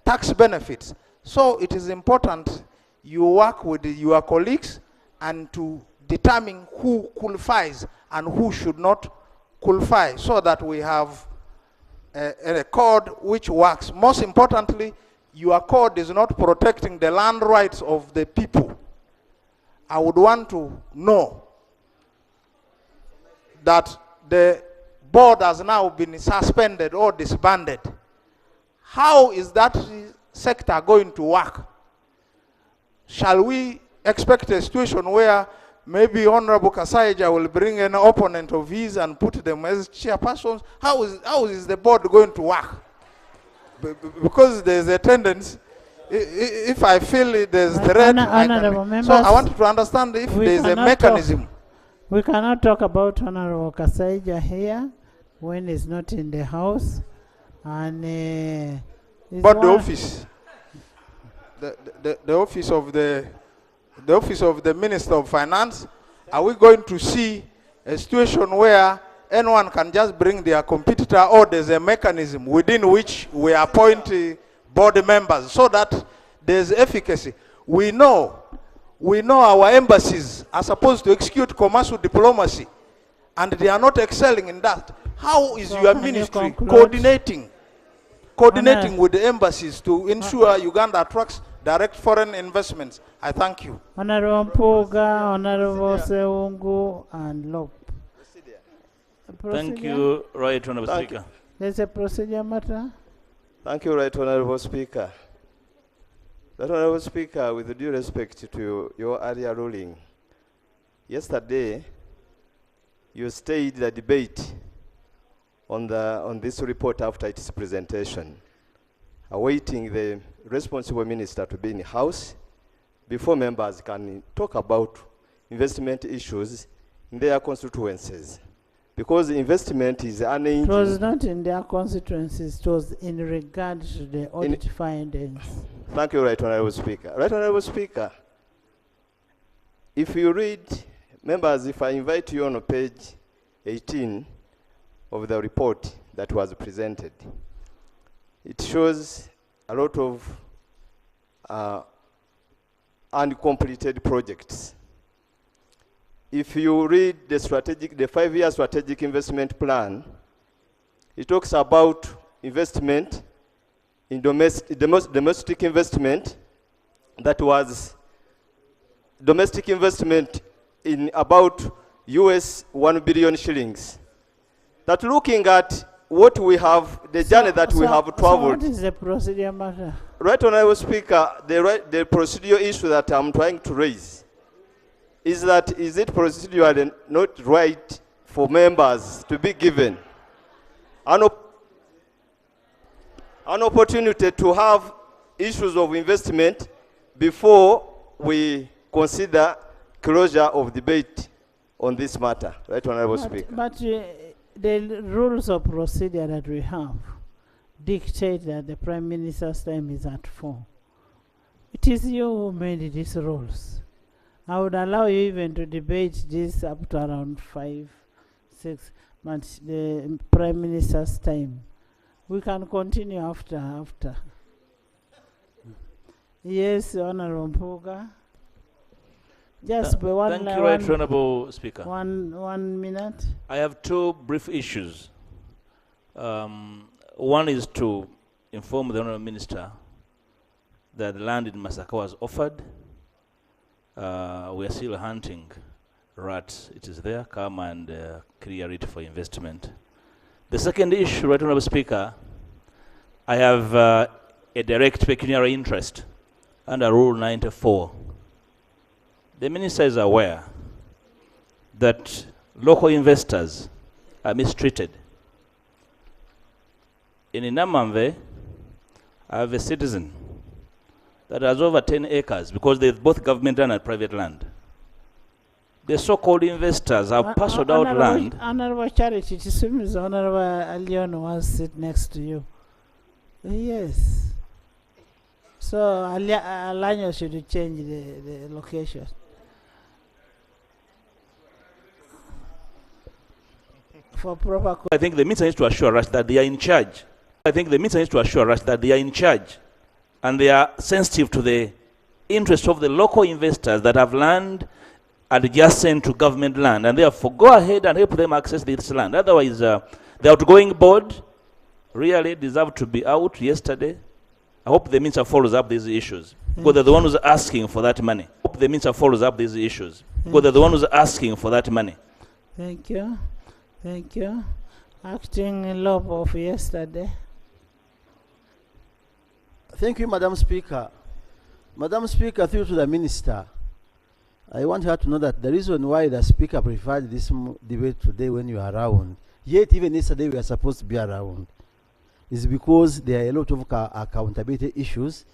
tax benefits. So it is important you work with your colleagues and to determine who qualifies and who should not qualify, so that we have a code which works. Most importantly, your code is not protecting the land rights of the people. I would want to know that the board has now been suspended or disbanded. How is that sector going to work? Shall we expect a situation where maybe Honorable Kasaija will bring an opponent of his and put them as chairpersons? How is the board going to work? Because there's a tendency, if I feel there's threat, so I want to understand if there's a mechanism. We cannot talk about Honorable Kasaija here when he's not in the house. And but the office, the office of the Minister of Finance, are we going to see a situation where anyone can just bring their competitor, or there's a mechanism within which we appoint board members so that there's efficacy? We know our embassies are supposed to execute commercial diplomacy, and they are not excelling in that. How is your ministry coordinating with the embassies to ensure Uganda attracts direct foreign investments? I thank you. Honorable Mpuga, Honorable Seungu, and Lop. Thank you, Right Honorable Speaker. There's a procedure matter. Thank you, Right Honorable Speaker. Right Honorable Speaker, with due respect to your earlier ruling, yesterday you stayed the debate on this report after its presentation, awaiting the responsible minister to be in the house before members can talk about investment issues in their constituencies. Because investment is an engine. It was not in their constituencies, it was in regard to the audit findings. Thank you, Right Honorable Speaker. Right Honorable Speaker, if you read, members, if I invite you on page 18 of the report that was presented, it shows a lot of uncompleted projects. If you read the 5-year strategic investment plan, it talks about investment in domestic investment, that was domestic investment in about US 1 billion shillings. That looking at what we have, the journey that we have traveled. What is the procedure matter? Right Honorable Speaker, the procedural issue that I'm trying to raise is that, is it procedurally not right for members to be given an opportunity to have issues of investment before we consider closure of debate on this matter? Right Honorable Speaker. But the rules of procedure that we have dictate that the Prime Minister's time is at 4. It is you who made these rules. I would allow you even to debate this up to around 5, 6 months, the Prime Minister's time. We can continue after. Yes, Honorable Mpuga. Just one. Thank you, Right Honorable Speaker. 1 minute. I have 2 brief issues. One is to inform the Honorable Minister that the land in Masaka was offered. We are still hunting rats. It is there. Come and clear it for investment. The second issue, Right Honorable Speaker, I have a direct pecuniary interest under Rule 94. The Minister is aware that local investors are mistreated. In Namamve, I have a citizen that has over 10 acres because they're both government land and private land. The so-called investors have parceled out land. Honorable Charity, it seems Honorable Alion was sitting next to you. Yes. So Alanyo should change the location. For proper. I think the minister needs to assure us that they are in charge I think the minister needs to assure us that they are in charge and they are sensitive to the interest of the local investors that have land adjacent to government land, and therefore go ahead and help them access this land. Otherwise, the outgoing board really deserved to be out yesterday. I hope the minister follows up these issues, because they're the one who's asking for that money. I hope the minister follows up these issues, because they're the one who's asking for that money. Thank you. Thank you. Acting law of yesterday. Thank you, Madam Speaker. Madam Speaker, through to the Minister, I want her to know that the reason why the Speaker preferred this debate today when you are around, yet even yesterday we are supposed to be around, is because there are a lot of accountability issues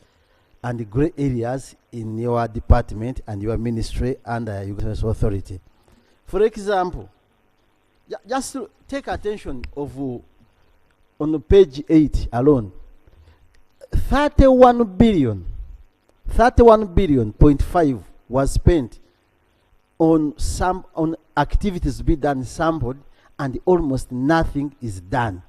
and gray areas in your department and your ministry under your authority. For example, just to take attention of on page 8 alone, 31 billion, 31.5 was spent on activities to be done sampled, and almost nothing is done.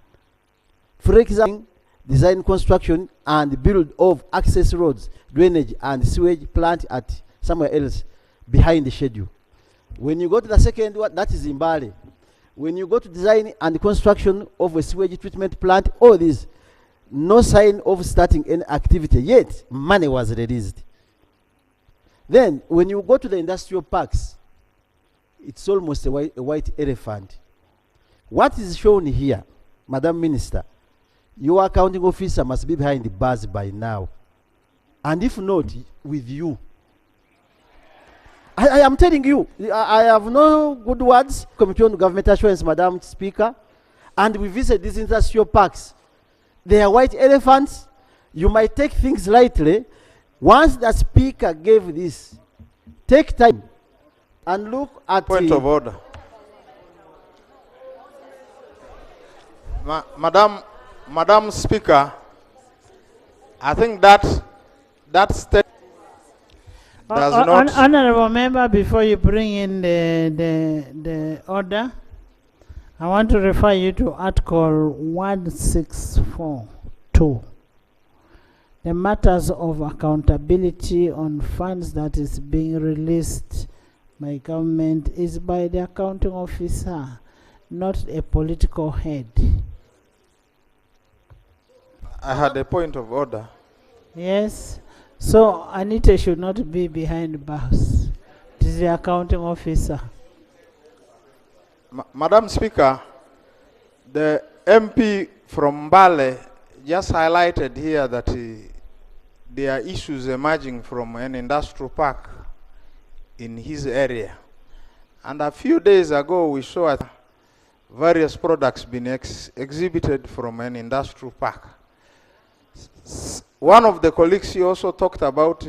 For example, design, construction, and build of access roads, drainage, and sewage plant at somewhere else behind the schedule. When you go to the second one, that is in Bali. When you go to design and construction of a sewage treatment plant, all this, no sign of starting any activity, yet money was released. Then, when you go to the industrial parks, it's almost a white elephant. What is shown here, Madam Minister, your accounting officer must be behind the bars by now. And if not, with you. I am telling you, I have no good words. Committee on Government Assurance, Madam Speaker, and we visit these industrial parks. They are white elephants. You might take things lightly. Once the Speaker gave this, take time and look at Point of order. Madam Speaker, I think that step does not. Honorable member, before you bring in the order, I want to refer you to Article 1642. The matters of accountability on funds that is being released by government is by the accounting officer, not a political head. I had a point of order. Yes. So Anita should not be behind bars. It is the accounting officer. Madam Speaker, the MP from Mbale just highlighted here that there are issues emerging from an industrial park in his area. And a few days ago, we saw various products being exhibited from an industrial park. One of the colleagues, he also talked about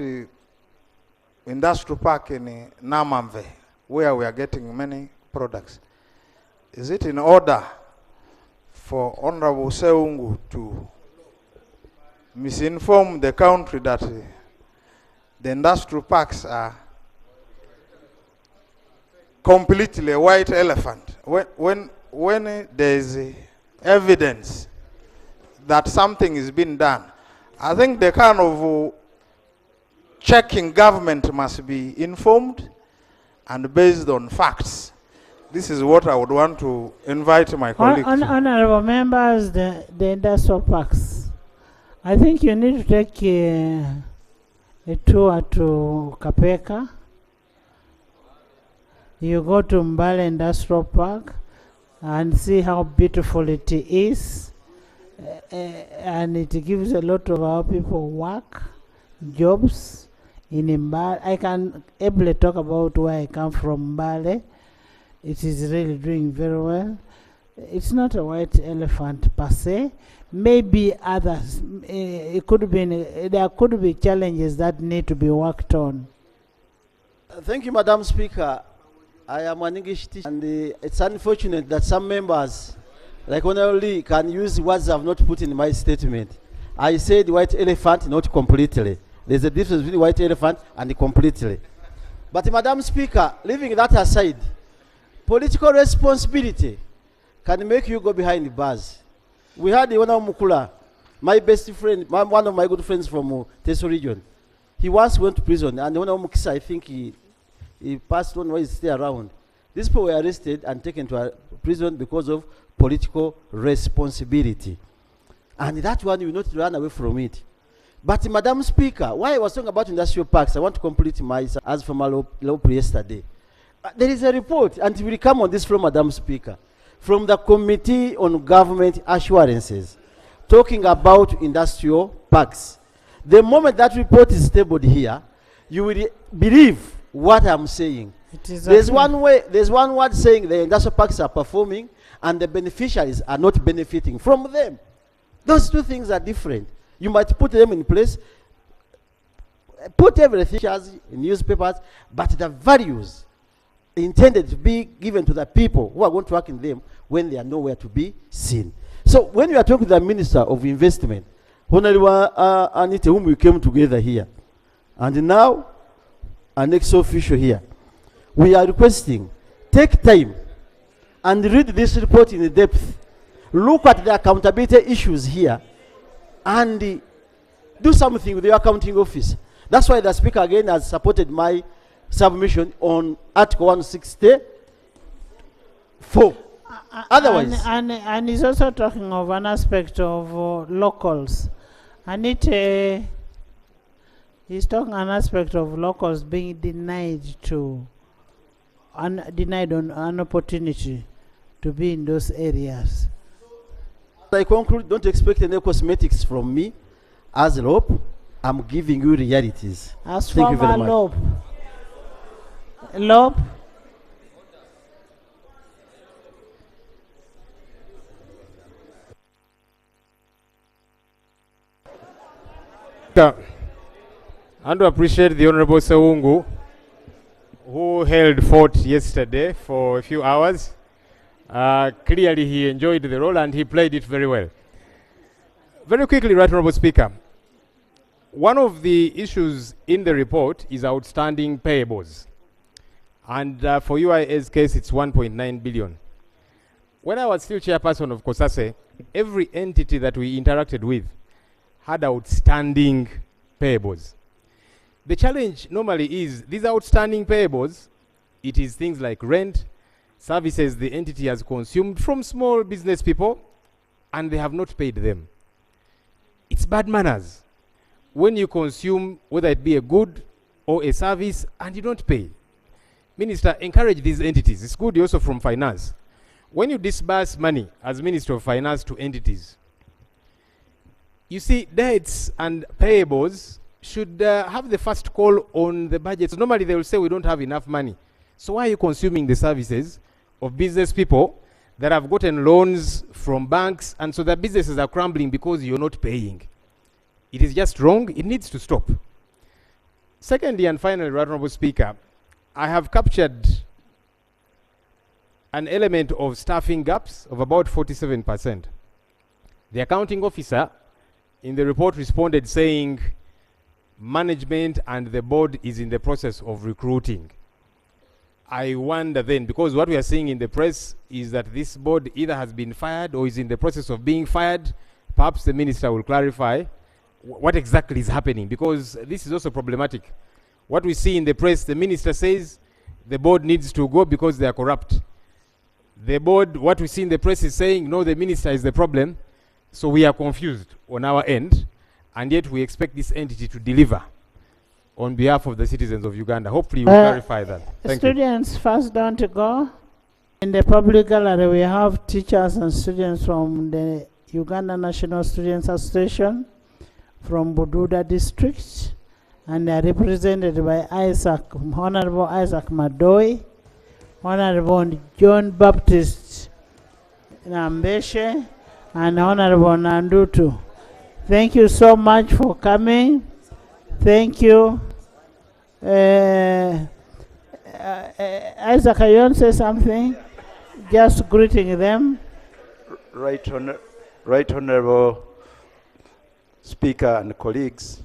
industrial park in Namamve, where we are getting many products. Is it in order for Honorable Seungu to misinform the country that the industrial parks are completely a white elephant when there is evidence that something is being done? I think the kind of checking government must be informed and based on facts. This is what I would want to invite my colleagues. Honorable members, the industrial parks. I think you need to take a tour to Kapeka. You go to Mbale Industrial Park and see how beautiful it is. And it gives a lot of our people work, jobs in Mbale. I can ably talk about where I come from, Mbale. It is really doing very well. It's not a white elephant per se. Maybe others. It could be. There could be challenges that need to be worked on. Thank you, Madam Speaker. I am an English teacher, and it's unfortunate that some members, like Honorable Lee, can use words I have not put in my statement. I said white elephant, not completely. There's a difference between white elephant and completely. But Madam Speaker, leaving that aside, political responsibility can make you go behind the bars. We had the Honorable Mukula My best friend, one of my good friends from Teso region, he once went to prison, and when I think he passed on while he's still around. These people were arrested and taken to a prison because of political responsibility. And that one, you will not run away from it. But Madam Speaker, why I was talking about industrial parks, I want to complete my as from our law yesterday. There is a report, and it will come on this floor, Madam Speaker, from the Committee on Government Assurances, talking about industrial parks. The moment that report is tabled here, you will believe what I'm saying. There's one word saying the industrial parks are performing and the beneficiaries are not benefiting from them. Those two things are different. You might put them in place, put everything in newspapers, but the values intended to be given to the people who are going to work in them when they are nowhere to be seen. So when we are talking to the Minister of Investment, Honorable Anita, whom we came together here, and now an ex-official here, we are requesting, take time and read this report in depth. Look at the accountability issues here and do something with your accounting office. That's why the Speaker again has supported my submission on Article 164. Otherwise, and he's also talking of an aspect of locals. He's talking an aspect of locals being denied denied on an opportunity to be in those areas. I conclude, don't expect any cosmetics from me. As LOP, I'm giving you realities. As Thank you very former much. LOP. I want to appreciate the Honorable Sewungu, who held fort yesterday for a few hours. Clearly he enjoyed the role and he played it very well. Very quickly, Right Honorable Speaker, one of the issues in the report is outstanding payables. And for UIA's case, it's 1.9 billion. When I was still chairperson of COSASE, every entity that we interacted with had outstanding payables. The challenge normally is these outstanding payables, it is things like rent, services the entity has consumed from small business people, and they have not paid them. It's bad manners when you consume, whether it be a good or a service, and you don't pay. Minister, encourage these entities. It's good also from finance. When you disburse money as Minister of Finance to entities, you see, debts and payables should have the first call on the budget. So normally they will say we don't have enough money. So why are you consuming the services of business people that have gotten loans from banks, and so their businesses are crumbling because you're not paying? It is just wrong. It needs to stop. Secondly and finally, Right Honorable Speaker, I have captured an element of staffing gaps of about 47%. The accounting officer in the report responded saying management and the board is in the process of recruiting. I wonder then, because what we are seeing in the press is that this board either has been fired or is in the process of being fired. Perhaps the minister will clarify what exactly is happening, because this is also problematic. What we see in the press, the minister says the board needs to go because they are corrupt. The board, what we see in the press is saying, no, the minister is the problem. So we are confused on our end, and yet we expect this entity to deliver on behalf of the citizens of Uganda. Hopefully you will clarify that. Thank you. Students first down to go. In the public gallery we have teachers and students from the Uganda National Students Association from Bududa district, and they are represented by Honorable Isaac Madoi, Honorable John Baptist Nambeshe, and Honorable Nandutu. Thank you so much for coming. Thank you. Isaac, you want to say something? Just greeting them. Right Honorable Speaker and colleagues,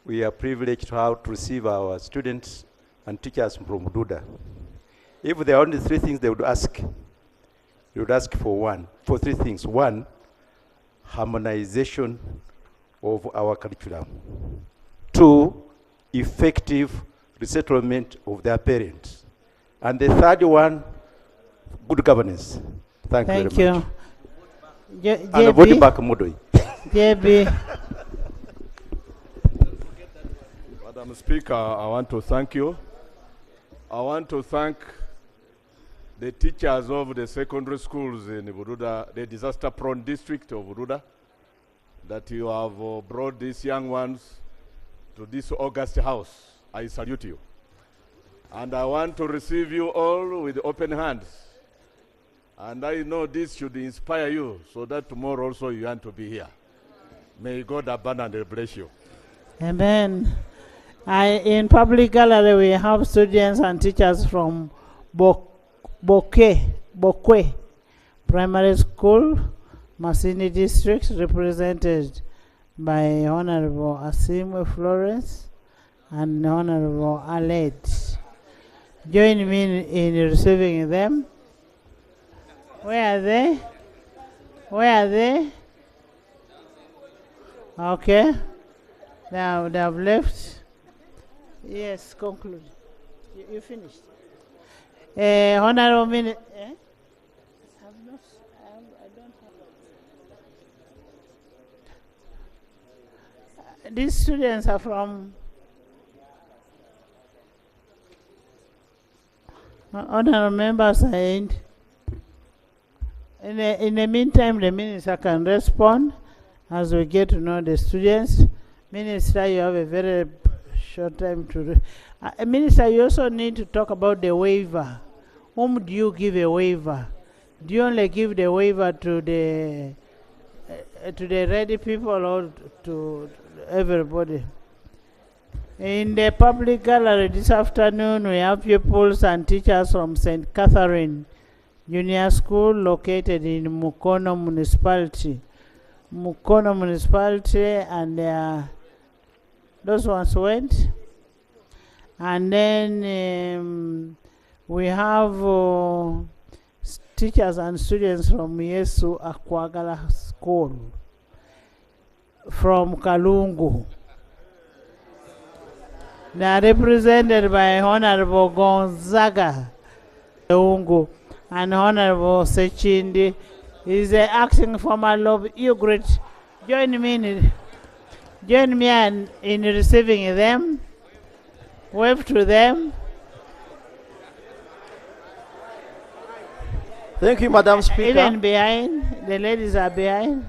we are privileged to receive our students and teachers from Bududa. If there are only three things they would ask for three things. One, harmonization of our curriculum. 2, effective resettlement of their parents. And the third one, good governance. Thank you very much. And vote back Mudoi. JB. Madam Speaker, I want to thank you. I want to thank the teachers of the secondary schools in Buruda, the disaster-prone district of Buruda, that you have brought these young ones to this August house. I salute you. And I want to receive you all with open hands. And I know this should inspire you so that tomorrow also you want to be here. May God abundantly bless you. Amen. In public gallery, we have students and teachers from Bokwe Primary School, Masini District, represented by Honorable Asimwe Florence and Honorable Aled. Join me in receiving them. Where are they? Where are they? Okay. Now they have left. Yes, conclude. You finished. Honorable Minister. I don't have. These students are from. Honorable members are in. In the meantime, the minister can respond as we get to know the students. Minister, you have a very short time to. Minister, you also need to talk about the waiver. Whom do you give a waiver? Do you only give the waiver to the ready people or to everybody? In the public gallery this afternoon, we have pupils and teachers from St. Catherine Junior School located in Mukono Municipality. Mukono Municipality, and those ones went. And then we have teachers and students from Yesu Akwagala School from Kalungu. They are represented by Honorable Gonzaga Ungu and Honorable Sechindi. Is the acting former Love Ugrit. Join me in receiving them. Wave to them. Thank you, Madam Speaker. Even behind, the ladies are behind.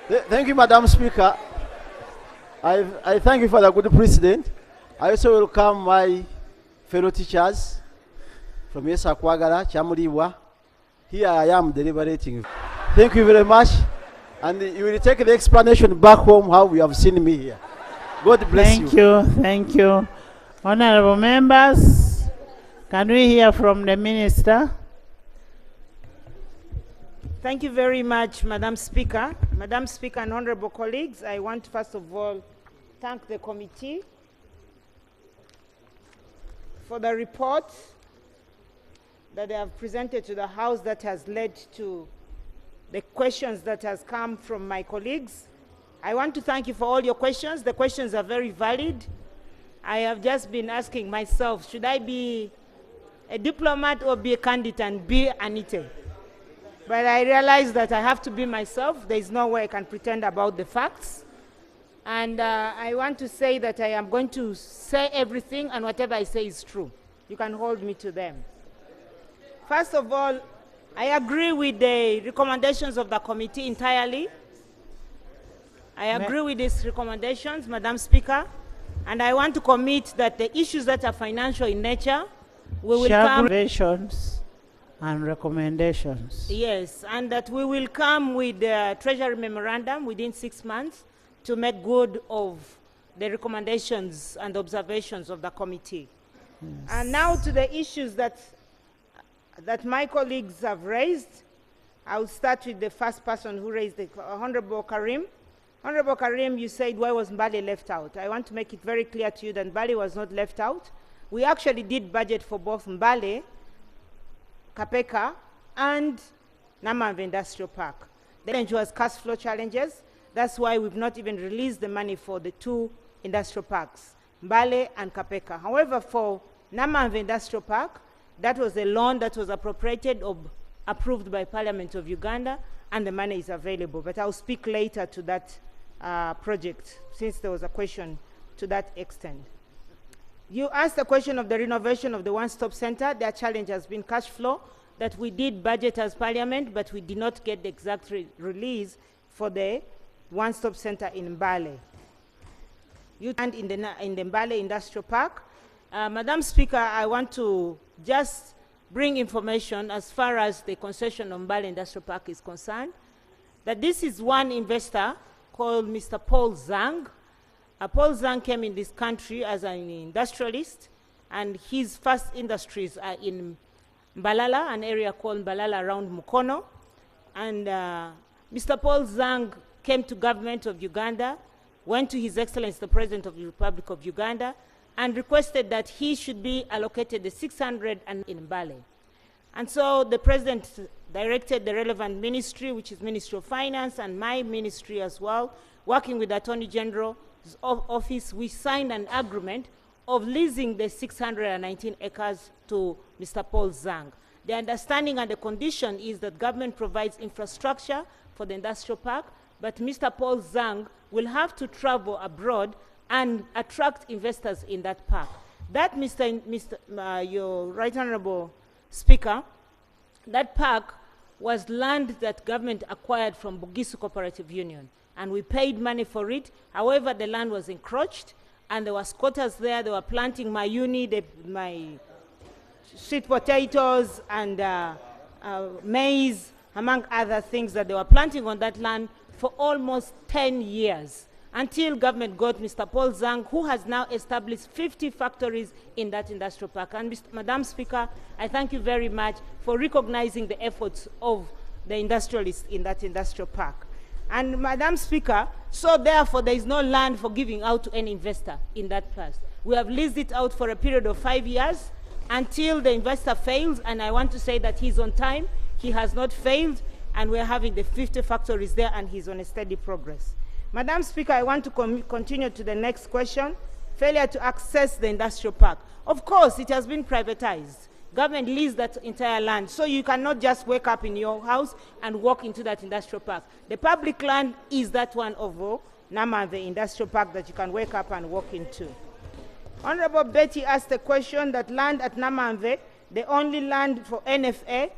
Thank you, Madam Speaker. I thank you for the good precedent. I also welcome my fellow teachers from Yesa Kwagala, Chamuliwa. Here I am deliberating. Thank you very much. And you will take the explanation back home how you have seen me here. God bless you. Thank you. Honorable members, can we hear from the minister? Thank you very much, Madam Speaker. Madam Speaker and honorable colleagues, I want to first of all thank the committee for the report that they have presented to the House that has led to the questions that has come from my colleagues. I want to thank you for all your questions. The questions are very valid. I have just been asking myself, should I be a diplomat or be a candidate and be Anite? But I realized that I have to be myself. There is no way I can pretend about the facts. And I want to say that I am going to say everything, and whatever I say is true. You can hold me to them. First of all, I agree with the recommendations of the committee entirely. I agree with these recommendations, Madam Speaker, and I want to commit that the issues that are financial in nature, we will come... Recommendations and recommendations. Yes, and that we will come with the Treasury Memorandum within 6 months to make good of the recommendations and observations of the committee. Yes. And now to the issues that my colleagues have raised. I'll start with the first person who raised it, Honorable Karim. Honorable Karim, you said, why was Mbale left out? I want to make it very clear to you that Mbale was not left out. We actually did budget for both Mbale, Kapeka, and Namanve Industrial Park. The challenge was cash flow challenges. That's why we've not even released the money for the 2 industrial parks, Mbale and Kapeka. However, for Namanve Industrial Park, that was a loan that was appropriated or approved by Parliament of Uganda, and the money is available. But I'll speak later to that project, since there was a question to that extent. You asked the question of the renovation of the one-stop center. Their challenge has been cash flow, that we did budget as Parliament, but we did not get the exact release for the one-stop center in Mbale. You and in the Mbale Industrial Park. Madam Speaker, I want to just bring information as far as the concession of Mbale Industrial Park is concerned, that this is one investor called Mr. Paul Zhang. Paul Zhang came in this country as an industrialist, and his first industries are in Mbalala, an area called Mbalala around Mukono. And Mr. Paul Zhang came to government of Uganda, went to His Excellency the President of the Republic of Uganda, and requested that he should be allocated the 600 in Mbale. And so the President directed the relevant ministry, which is Ministry of Finance, and my ministry as well, working with the Attorney General's office, we signed an agreement of leasing the 619 acres to Mr. Paul Zhang. The understanding and the condition is that government provides infrastructure for the industrial park, but Mr. Paul Zhang will have to travel abroad and attract investors in that park. That, your Right Honorable Speaker, that park was land that government acquired from Bugisu Cooperative Union, and we paid money for it. However, the land was encroached, and there were squatters there. They were planting my sweet potatoes and maize, among other things that they were planting on that land for almost 10 years, until government got Mr. Paul Zhang, who has now established 50 factories in that industrial park. And Madam Speaker, I thank you very much for recognizing the efforts of the industrialists in that industrial park. And Madam Speaker, so therefore there is no land for giving out to any investor in that place. We have leased it out for a period of 5 years until the investor fails, and I want to say that he's on time. He has not failed, and we're having the 50 factories there, and he's on a steady progress. Madam Speaker, I want to continue to the next question. Failure to access the industrial park. Of course, it has been privatized. Government leased that entire land, so you cannot just wake up in your house and walk into that industrial park. The public land is that one of Namanve Industrial Park that you can wake up and walk into. Honorable Betty asked the question that land at Namanve, the only land for NFA,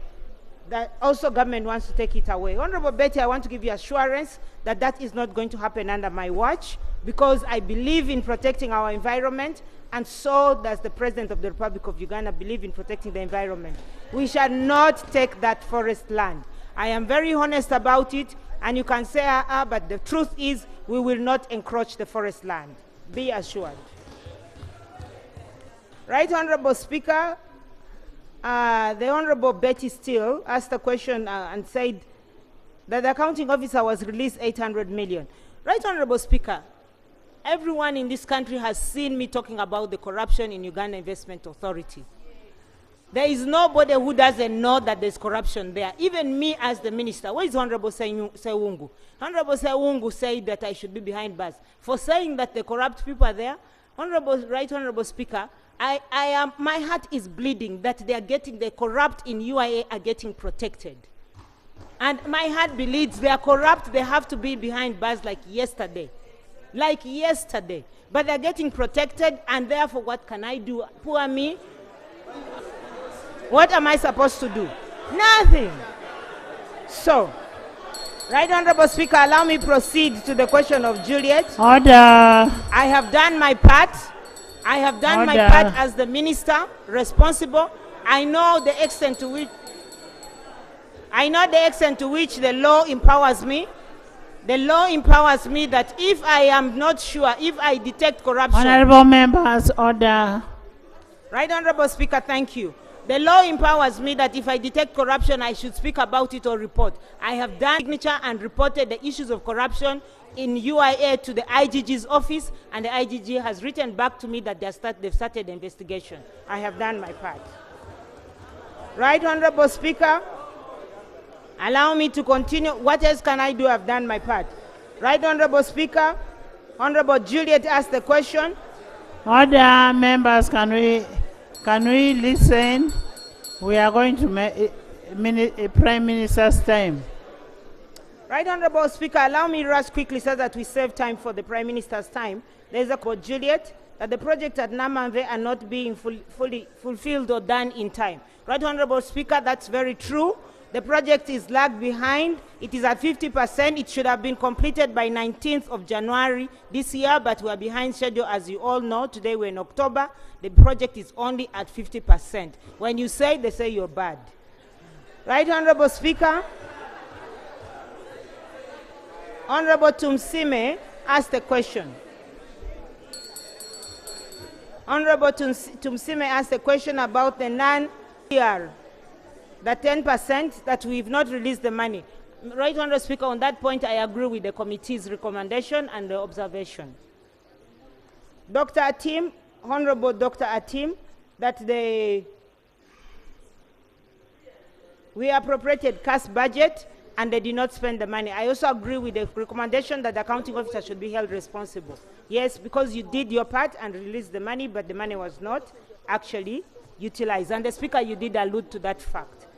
that also government wants to take it away. Honorable Betty, I want to give you assurance that that is not going to happen under my watch, because I believe in protecting our environment, and so does the President of the Republic of Uganda believe in protecting the environment. We shall not take that forest land. I am very honest about it, and you can say, but the truth is we will not encroach the forest land. Be assured. Right Honorable Speaker, the Honorable Betty Steele asked a question and said that the accounting officer was released 800 million. Right Honorable Speaker, everyone in this country has seen me talking about the corruption in Uganda Investment Authority. There is nobody who doesn't know that there's corruption there. Even me as the minister. Where is Honorable Sewungu? Honorable Sewungu said that I should be behind bars for saying that the corrupt people are there. Right Honorable Speaker, my heart is bleeding that the corrupt in UIA are getting protected. And my heart bleeds, they are corrupt, they have to be behind bars like yesterday. But they're getting protected, and therefore what can I do? Poor me. What am I supposed to do? Nothing. So, Right Honorable Speaker, allow me proceed to the question of Juliet. Order. I have done my part. I have done my part as the minister responsible. I know the extent to which the law empowers me. The law empowers me that if I am not sure, if I detect corruption. Honorable members, order. Right Honorable Speaker, thank you. The law empowers me that if I detect corruption, I should speak about it or report. I have done signature and reported the issues of corruption in UIA to the IGG's office, and the IGG has written back to me that they've started the investigation. I have done my part. Right Honorable Speaker, Allow me to continue. What else can I do? I've done my part. Right, Honorable Speaker. Honorable Juliet asked the question. Order, members, can we listen? We are going to make Prime Minister's time. Right, Honorable Speaker, allow me to rush quickly so that we save time for the Prime Minister's time. There is a quote, Juliet, that the project at Namanve are not being fully fulfilled or done in time. Right, Honorable Speaker, that's very true. The project is lagged behind. It is at 50%. It should have been completed by 19th of January this year, but we are behind schedule, as you all know. Today we're in October. The project is only at 50%. When you say, they say you're bad. Right, Honorable Speaker? Honorable Tumsime asked a question. Honorable Tumsime asked a question about the non-PR, the 10% that we've not released the money. Right, Honorable Speaker, on that point, I agree with the committee's recommendation and the observation. Dr. Atim, Honorable Dr. Atim, that we appropriated cash budget and they did not spend the money. I also agree with the recommendation that the accounting officer should be held responsible. Yes, because you did your part and released the money, but the money was not actually utilized. And the Speaker, you did allude to that fact.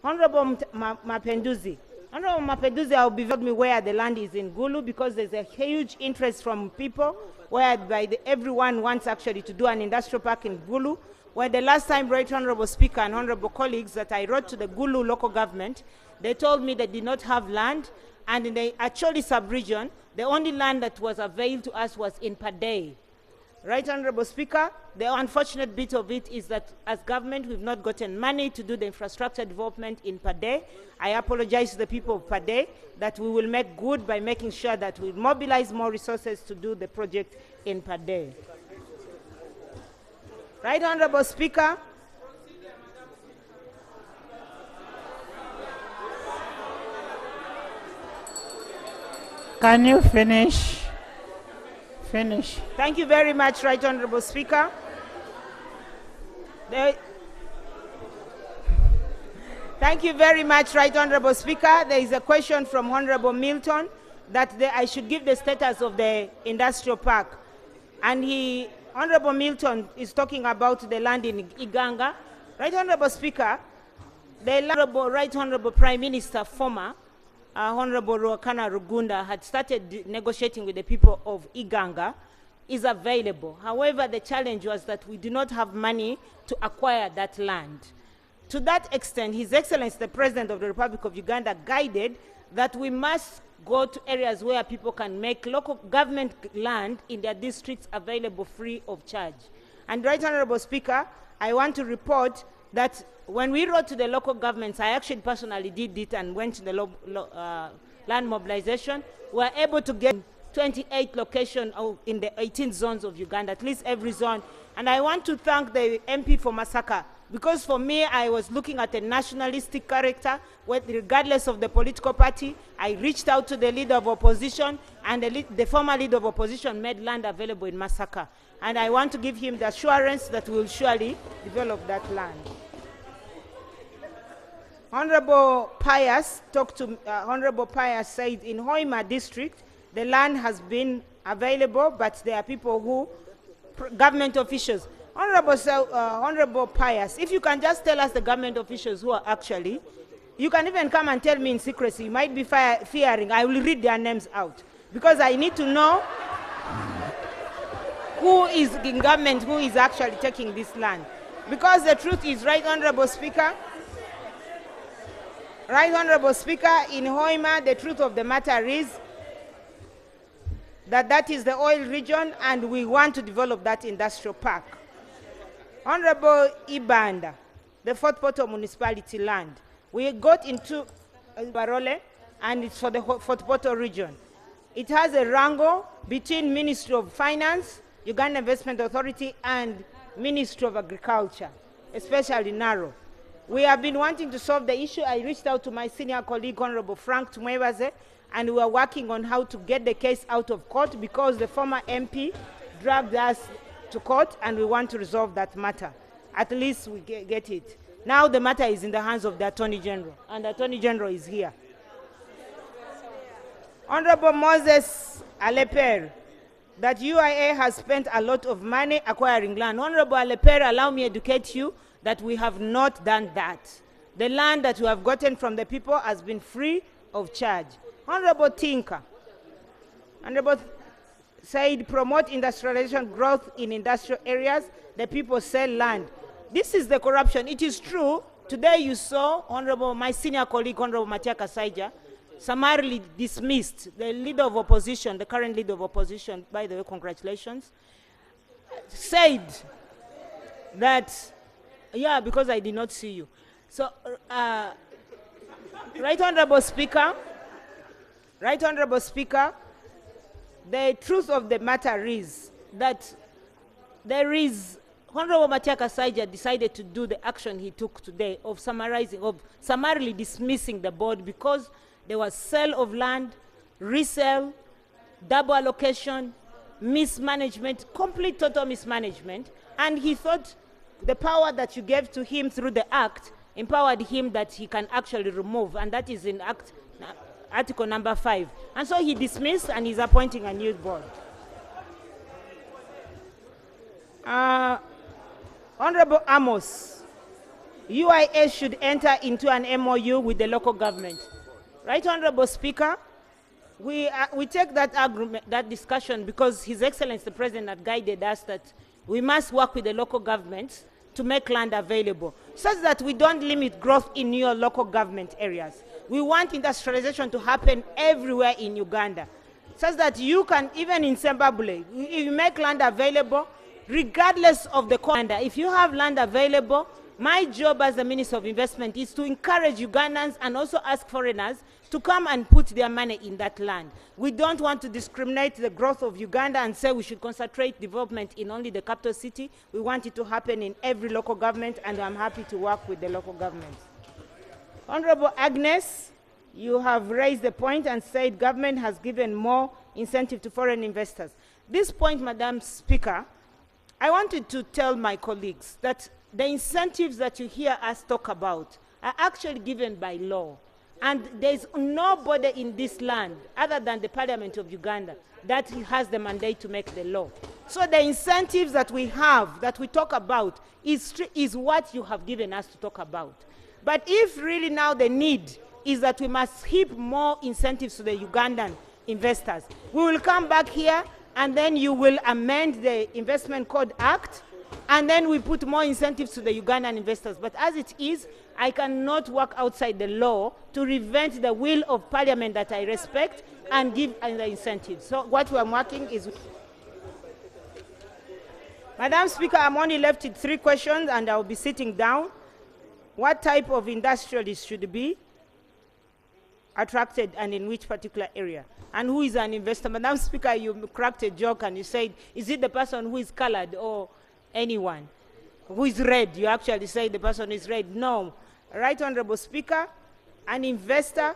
Honorable Mapenduzi. Honorable Mapenduzi, I'll be told me where the land is in Gulu, because there's a huge interest from people whereby everyone wants actually to do an industrial park in Gulu. When the last time, Right Honorable Speaker and Honorable colleagues, that I wrote to the Gulu local government, they told me they did not have land, and in the actually sub-region, the only land that was availed to us was in Padey. Right, Honorable Speaker, the unfortunate bit of it is that as government, we've not gotten money to do the infrastructure development in Padey. I apologize to the people of Padey that we will make good by making sure that we mobilize more resources to do the project in Padey. Right, Honorable Speaker. Can you finish? Finish. Thank you very much, Right Honorable Speaker. Thank you very much, Right Honorable Speaker. There is a question from Honorable Milton that I should give the status of the industrial park. And Honorable Milton is talking about the land in Iganga. Right Honorable Speaker, the Right Honorable Prime Minister, former Honorable Ruakana Rugunda, had started negotiating with the people of Iganga, is available. However, the challenge was that we do not have money to acquire that land. To that extent, His Excellency, the President of the Republic of Uganda, guided that we must go to areas where people can make local government land in their districts available free of charge. And Right Honorable Speaker, I want to report that when we wrote to the local governments, I actually personally did it and went to the land mobilization. We were able to get 28 locations in the 18 zones of Uganda, at least every zone. And I want to thank the MP for Masaka, because for me, I was looking at a nationalistic character, regardless of the political party. I reached out to the leader of opposition, and the former leader of opposition made land available in Masaka. And I want to give him the assurance that we will surely develop that land. Honorable Pius Honorable Pius said in Hoima district, the land has been available, but there are people who, government officials. Honorable Pius, if you can just tell us the government officials who are actually, you can even come and tell me in secrecy. You might be fearing. I will read their names out, because I need to know who is in government, who is actually taking this land. Because the truth is, Right Honorable Speaker, in Hoima, the truth of the matter is that is the oil region, and we want to develop that industrial park. Honorable Ibanda, the Fort Portal municipality land, we got into Barole, and it's for the Fort Portal region. It has a wrangle between Ministry of Finance, Uganda Investment Authority, and Ministry of Agriculture, especially Naro. We have been wanting to solve the issue. I reached out to my senior colleague, Honorable Frank Tumwebaze, and we are working on how to get the case out of court, because the former MP dragged us to court, and we want to resolve that matter. At least we get it. Now the matter is in the hands of the Attorney General, and the Attorney General is here. Honorable Moses Aleper, that UIA has spent a lot of money acquiring land. Honorable Aleper, allow me to educate you that we have not done that. The land that we have gotten from the people has been free of charge. Honorable Tinker, Honorable said promote industrialization growth in industrial areas, the people sell land. This is the corruption. It is true. Today you saw my senior colleague, Honorable Matia Kasaija, summarily dismissed the leader of opposition, the current leader of opposition, by the way, congratulations, said that, yeah, because I did not see you. So, Right Honorable Speaker, the truth of the matter is that Honorable Matia Kasaija decided to do the action he took today of summarily dismissing the board because there was sale of land, resale, double allocation, mismanagement, complete total mismanagement, and he thought the power that you gave to him through the act empowered him that he can actually remove, and that is in Article number 5. And so he dismissed and is appointing a new board. Honorable Amos, UIA should enter into an MOU with the local government. Right, Honorable Speaker, we take that argument, that discussion, because His Excellency the President had guided us that we must work with the local governments to make land available, such that we don't limit growth in your local government areas. We want industrialization to happen everywhere in Uganda, such that you can, even in Zimbabwe, you make land available regardless of the commander. If you have land available, my job as the Minister of Investment is to encourage Ugandans and also ask foreigners to come and put their money in that land. We don't want to discriminate the growth of Uganda and say we should concentrate development in only the capital city. We want it to happen in every local government, and I'm happy to work with the local governments. Honorable Agnes, you have raised the point and said government has given more incentive to foreign investors. This point, Madam Speaker, I wanted to tell my colleagues that the incentives that you hear us talk about are actually given by law. And there's nobody in this land, other than the Parliament of Uganda, that has the mandate to make the law. So the incentives that we have, that we talk about, is what you have given us to talk about. But if really now the need is that we must heap more incentives to the Ugandan investors, we will come back here and then you will amend the Investment Code Act, and then we put more incentives to the Ugandan investors. But as it is, I cannot work outside the law to prevent the will of Parliament that I respect and give the incentives. So what we are working is... Madam Speaker, I'm only left with 3 questions and I'll be sitting down. What type of industrialist should be attracted and in which particular area? And who is an investor? Madam Speaker, you cracked a joke and you said, is it the person who is colored or anyone? Who is red? You actually say the person is red. No. Right, Honorable Speaker, an investor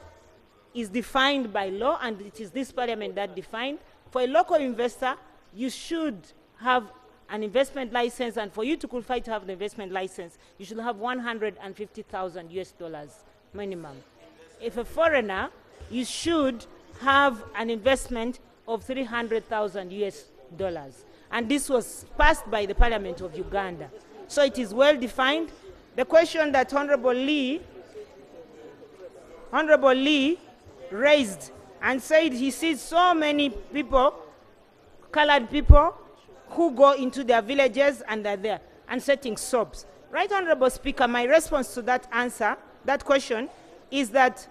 is defined by law, and it is this Parliament that defined. For a local investor, you should have an investment license, and for you to qualify to have an investment license, you should have $150,000 US minimum. If a foreigner, you should have an investment of $300,000 US. And this was passed by the Parliament of Uganda. So it is well defined. The question that Honorable Lee raised and said he sees so many people, colored people, who go into their villages and are there and setting soaps. Right, Honorable Speaker, my response to that answer, that question, is that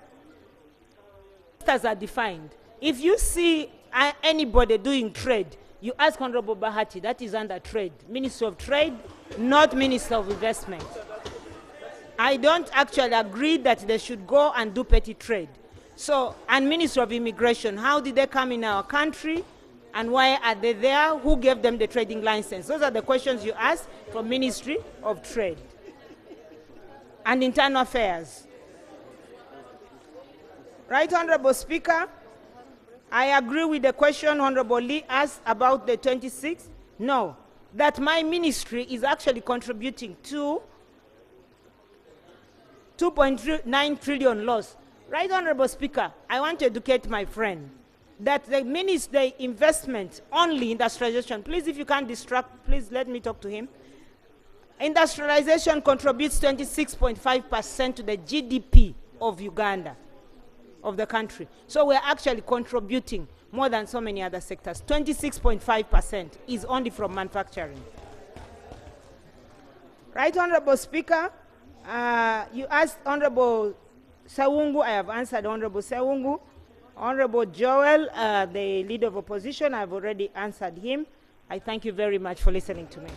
investors are defined. If you see anybody doing trade, you ask Honorable Bahati, that is under trade, Minister of Trade, not Minister of Investment. I don't actually agree that they should go and do petty trade. So, and Minister of Immigration, how did they come in our country? And why are they there? Who gave them the trading license? Those are the questions you ask from Ministry of Trade and Internal Affairs. Right, Honorable Speaker, I agree with the question Honorable Lee asked about the 26th. No, that my ministry is actually contributing to 2.9 trillion loss. Right, Honorable Speaker, I want to educate my friend that the investment only industrialization, please if you can't distract, please let me talk to him. Industrialization contributes 26.5% to the GDP of Uganda, of the country. So we're actually contributing more than so many other sectors. 26.5% is only from manufacturing. Right, Honorable Speaker, you asked Honorable Sawungu, I have answered Honorable Sawungu. Honorable Joel, the leader of opposition, I've already answered him. I thank you very much for listening to me.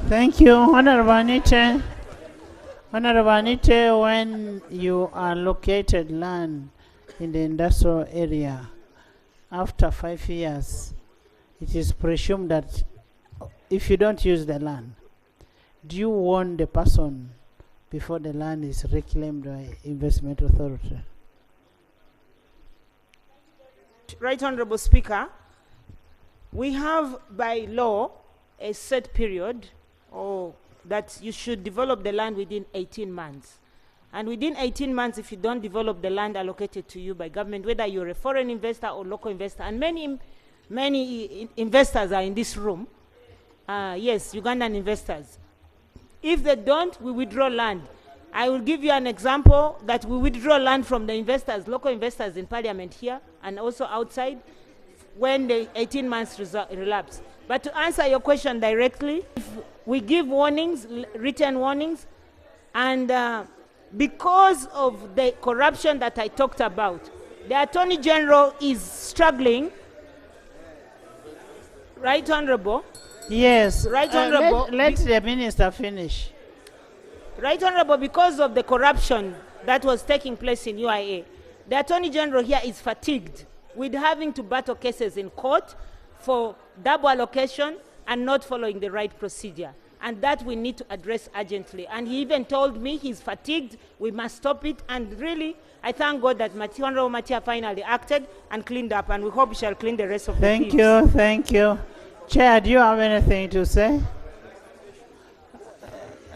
Thank you, Honorable Anite. Honorable Anite, when you allocated land in the industrial area, after 5 years, it is presumed that if you don't use the land, do you warn the person before the land is reclaimed by investment authority? Right, Honorable Speaker, we have by law a set period that you should develop the land within 18 months. And within 18 months, if you don't develop the land allocated to you by government, whether you're a foreign investor or local investor, and many investors are in this room, yes, Ugandan investors. If they don't, we withdraw land. I will give you an example that we withdraw land from the investors, local investors in parliament here and also outside when the 18 months relapse. But to answer your question directly, if we give warnings, written warnings, and because of the corruption that I talked about, the Attorney General is struggling. Right, Honorable? Yes. Right, Honorable? Let the minister finish. Right, Honorable, because of the corruption that was taking place in UIA, the Attorney General here is fatigued with having to battle cases in court for double allocation and not following the right procedure. And that we need to address urgently. And he even told me he's fatigued, we must stop it. And really, I thank God that Honorable Matia finally acted and cleaned up, and we hope we shall clean the rest of the Thank you, thank you. Chair, do you have anything to say?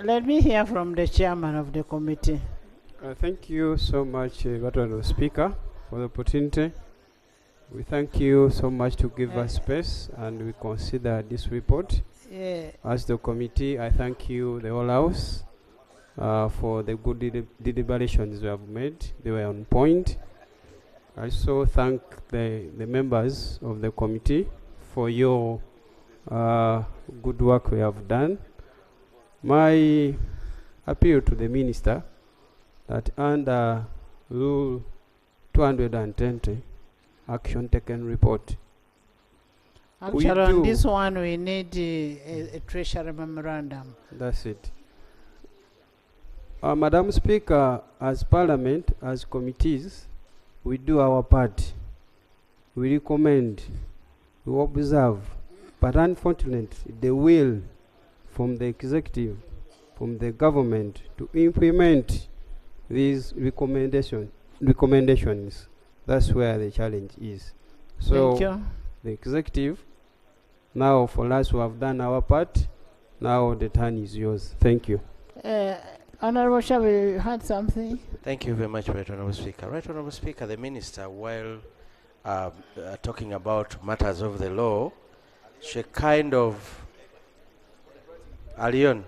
Let me hear from the chairman of the committee. Thank you so much, Honorable Speaker, for the opportunity. We thank you so much to give us space, and we consider this report. As the committee, I thank you, the whole House, for the good deliberations we have made. They were on point. I also thank the members of the committee for your good work we have done. My appeal to the minister that under Rule 220, action taken report. Actually, on this one, we need a treasury memorandum. That's it. Madam Speaker, as Parliament, as committees, we do our part. We recommend, we observe, but unfortunately, the will from the executive, from the government to implement these recommendations. That's where the challenge is. So, thank you. The executive, now for us who have done our part, now the turn is yours. Thank you. Honorable Shabi, you had something? Thank you very much, Right Honorable Speaker. Right Honorable Speaker, the Minister, while talking about matters of the law, she kind of... Alion.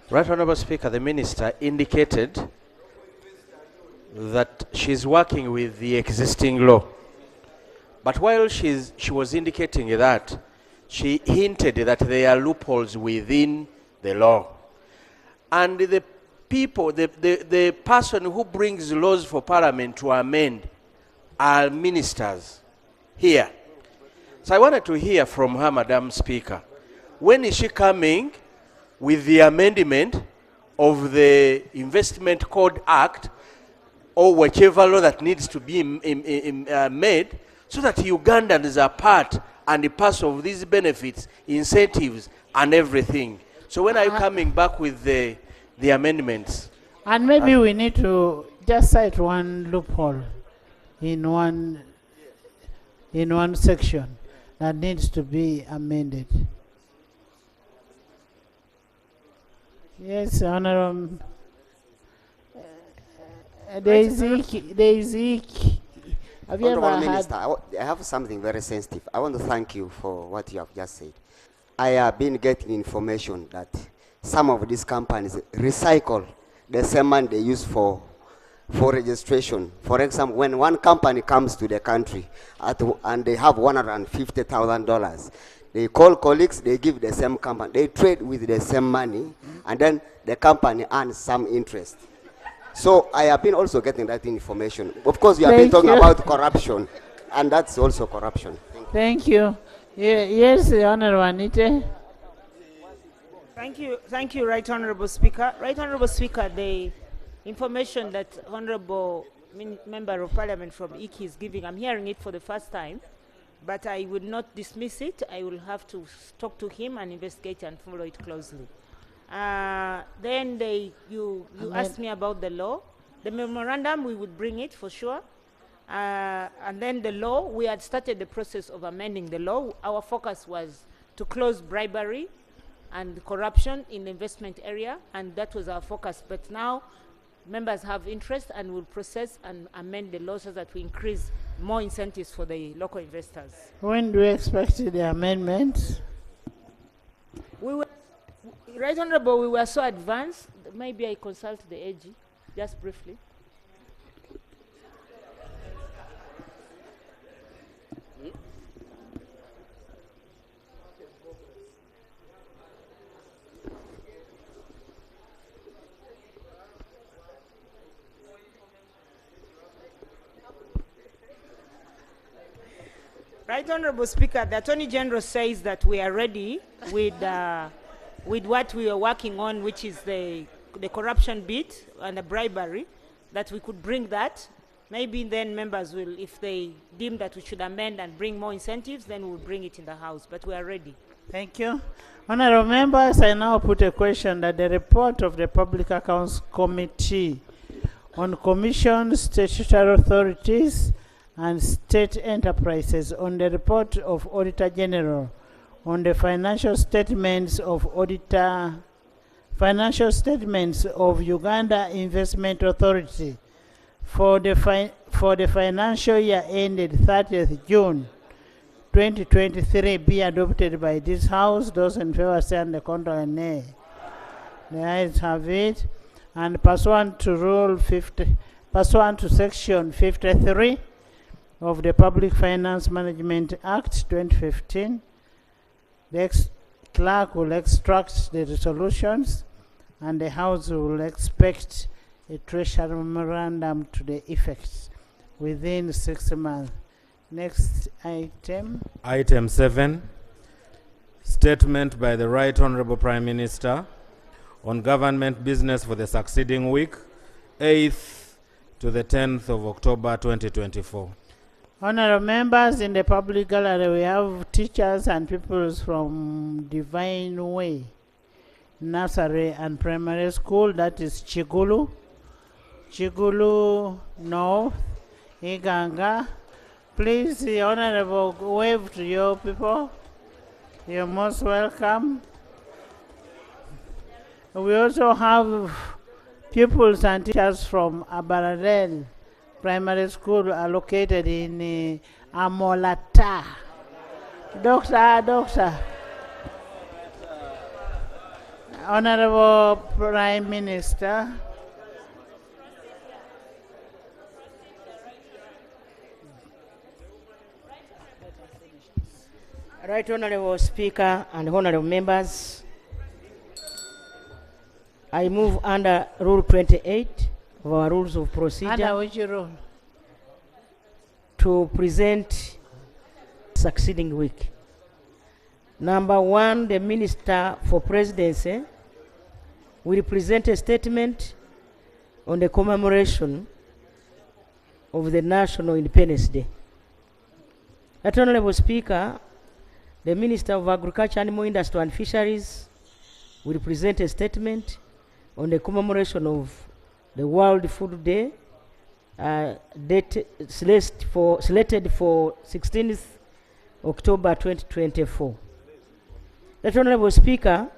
Right Honorable Speaker, the Minister indicated that she's working with the existing law. But while she was indicating that, she hinted that there are loopholes within the law. And the people, the person who brings laws for Parliament to amend are ministers here. So I wanted to hear from her, Madam Speaker. When is she coming with the amendment of the Investment Code Act or whichever law that needs to be made so that Ugandans are part and a part of these benefits, incentives, and everything? So when are you coming back with the amendments? And maybe we need to just cite one loophole in one in one section that needs to be amended. Yes, Honorable. Daisy, have you Honorable ever Minister, had? I have something very sensitive. I want to thank you for what you have just said. I have been getting information that some of these companies recycle the same money they use for registration. For example, when one company comes to the country and they have $150,000, they call colleagues, they give the same company, they trade with the same money, and then the company earns some interest. So I have been also getting that information. Of course, you have been talking about corruption, and that's also corruption. Thank you. Yes, Honorable Anite. Thank you, Right Honorable Speaker. Right Honorable Speaker, the information that Honorable Member of Parliament from Iki is giving, I'm hearing it for the first time, but I would not dismiss it. I will have to talk to him and investigate and follow it closely. Then you asked me about the law. The memorandum, we would bring it for sure. And then the law, we had started the process of amending the law. Our focus was to close bribery and corruption in the investment area, and that was our focus. But now members have interest and will process and amend the law so that we increase more incentives for the local investors. When do we expect the amendments? Right Honorable, we were so advanced. Maybe I consult the AG, just briefly. Right Honorable Speaker, the Attorney General says that we are ready with what we are working on, which is the corruption bit and the bribery, that we could bring that. Maybe then members will, if they deem that we should amend and bring more incentives, then we'll bring it in the House, but we are ready. Thank you. Honorable members, I now put a question that the report of the Public Accounts Committee on commissions, statutory authorities, and state enterprises on the report of Auditor General on the financial statements of Uganda Investment Authority for the financial year ended 30th June 2023 be adopted by this House. Those in favor say on the contrary, nay. The ayes have it. And pursuant to Section 53 of the Public Finance Management Act 2015, the clerk will extract the resolutions and the House will expect a treasury memorandum to the effect within 6 months. Next item. Item 7, statement by the Right Honorable Prime Minister on government business for the succeeding week, 8th to the 10th of October 2024. Honorable members, in the public gallery we have teachers and pupils from Divine Way Nursery and Primary School, that is Chigulu North, Iganga. Please, the Honorable, wave to your people. You're most welcome. We also have pupils and teachers from Abaradel Primary School are located in Amolata. Doctor. Honorable Prime Minister. Right Honorable Speaker and honorable members, I move under Rule 28 of our Rules of Procedure. Under which rule? To present succeeding week. Number 1, the Minister for Presidency will present a statement on the commemoration of the National Independence Day. Right Honorable Speaker, the Minister of Agriculture, Animal Industry and Fisheries will present a statement on the commemoration of the World Food Day slated for 16th October 2024. That Honorable Speaker,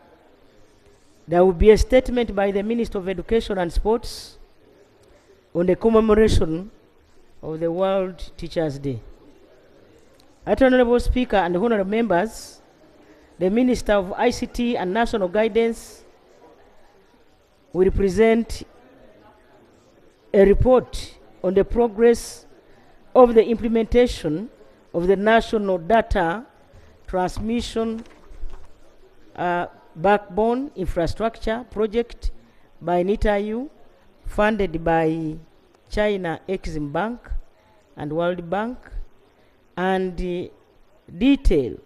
there will be a statement by the Minister of Education and Sports on the commemoration of the World Teachers' Day. That Honorable Speaker and honorable members, the Minister of ICT and National Guidance will present a report on the progress of the implementation of the National Data Transmission Backbone Infrastructure Project by NITAU, funded by China Exim Bank and World Bank, and the detail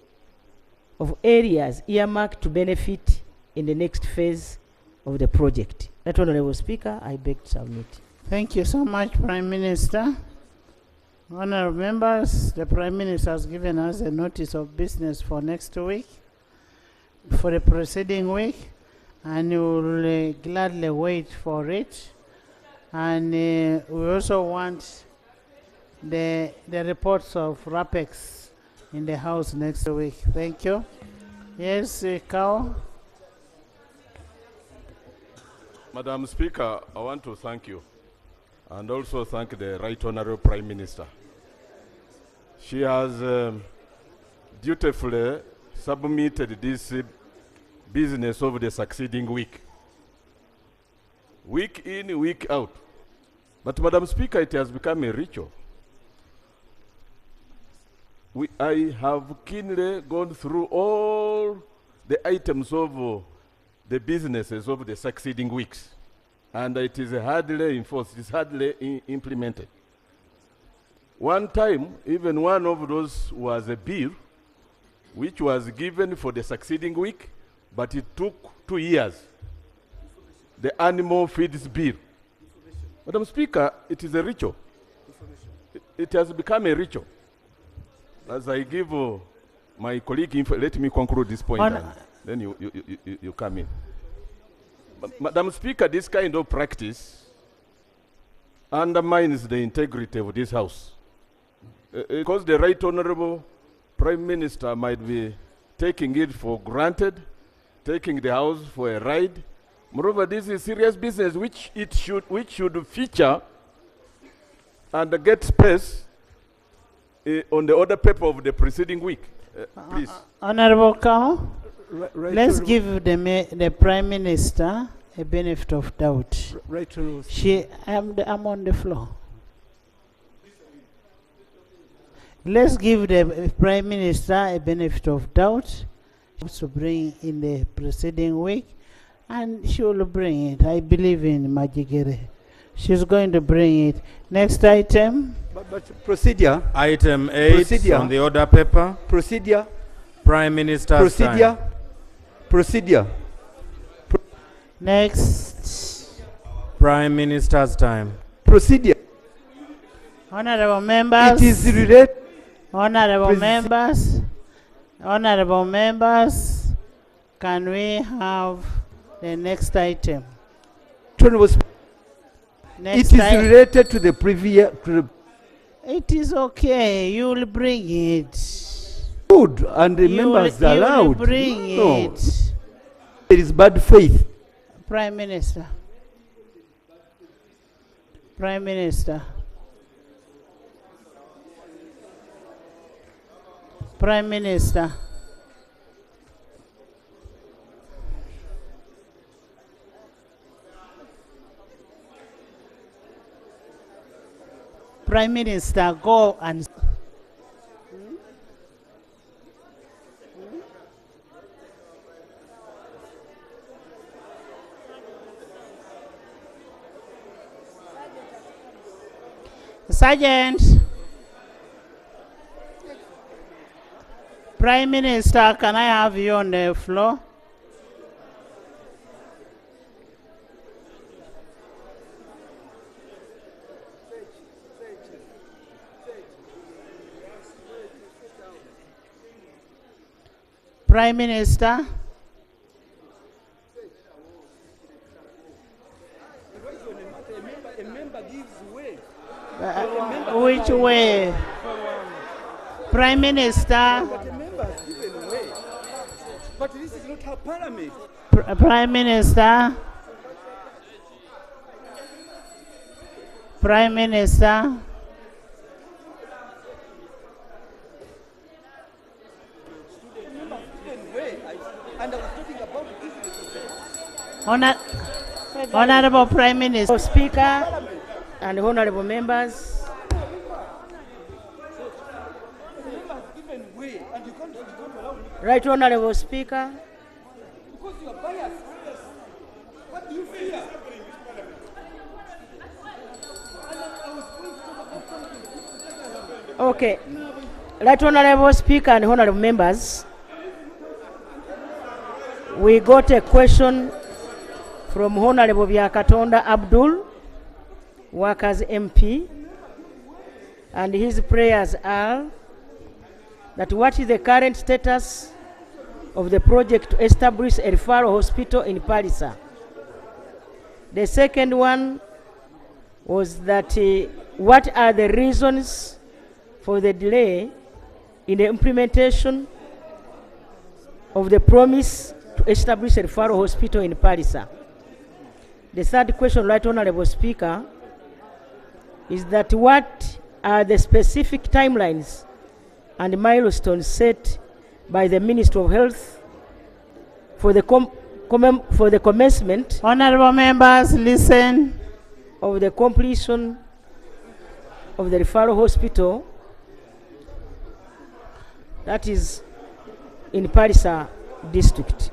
of areas earmarked to benefit in the next phase of the project. That Honorable Speaker, I beg to submit. Thank you so much, Prime Minister. Honorable members, the Prime Minister has given us a notice of business for next week, for the preceding week, and we will gladly wait for it. And we also want the reports of RAPEX in the House next week. Thank you. Yes, Kao. Madam Speaker, I want to thank you and also thank the Right Honorable Prime Minister. She has dutifully submitted this business over the succeeding week. Week in, week out. But Madam Speaker, it has become a ritual. I have keenly gone through all the items of the businesses of the succeeding weeks. And it is hardly enforced, it is hardly implemented. One time, even one of those was a bill which was given for the succeeding week, but it took 2 years. The animal feeds bill. Madam Speaker, it is a ritual. It has become a ritual. As I give my colleague info, let me conclude this point, and then you come in. Madam Speaker, this kind of practice undermines the integrity of this House. Because the Right Honorable Prime Minister might be taking it for granted, taking the House for a ride. Moreover, this is serious business which should feature and get space on the order paper of the preceding week. Please. Honorable Kao, let's give the Prime Minister a benefit of doubt. I'm on the floor. Let's give the Prime Minister a benefit of doubt to bring in the preceding week, and she will bring it. I believe in Majigere. She's going to bring it. Next item. But procedure. Item 8 procedure. On the order paper. Procedure. Prime Minister's procedure. time. Procedure. Next. Prime Minister's time. Procedure. Honorable members. It is related. Honorable members. Honorable members. Can we have the next item? Next it is related to the previous. It is okay. You will bring it. Good, and the members are allowed. You will bring it. There is bad faith. Prime Minister. Prime Minister. Prime Minister. Prime Minister, go and... Sergeant. Prime Minister, can I have you on the floor? Prime Minister. A member gives way. Which way? Prime Minister. But a member has given way. But this is not her parliament. Prime Minister. Prime Minister. And I was talking about Honorable Prime Minister. Speaker and honorable members. Right Honorable Speaker. Because you are biased. What do you fear? Okay. Right Honorable Speaker and honorable members. We got a question from Honorable Byakatonda Abdul, Workers MP, and his prayers are that what is the current status of the project to establish a referral hospital in Palisa. The second one was that what are the reasons for the delay in the implementation of the promise to establish a referral hospital in Palisa. The third question, Right Honorable Speaker, is that what are the specific timelines and milestones set by the Ministry of Health for the commencement. Honorable members, listen. Of the completion of the referral hospital that is in Palisa district.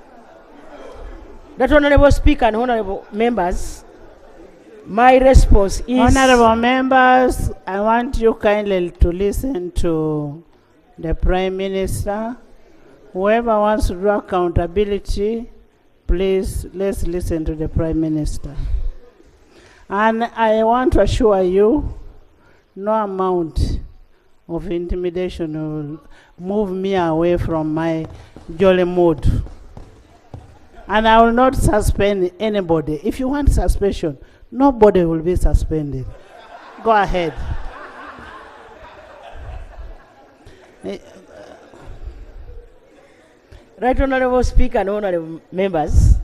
That Honorable Speaker and honorable members, my response is... Honorable members, I want you kindly to listen to the Prime Minister. Whoever wants to do accountability, please, let's listen to the Prime Minister. And I want to assure you, no amount of intimidation will move me away from my jolly mood. And I will not suspend anybody. If you want suspension, nobody will be suspended. Go ahead. Right Honorable Speaker and honorable members,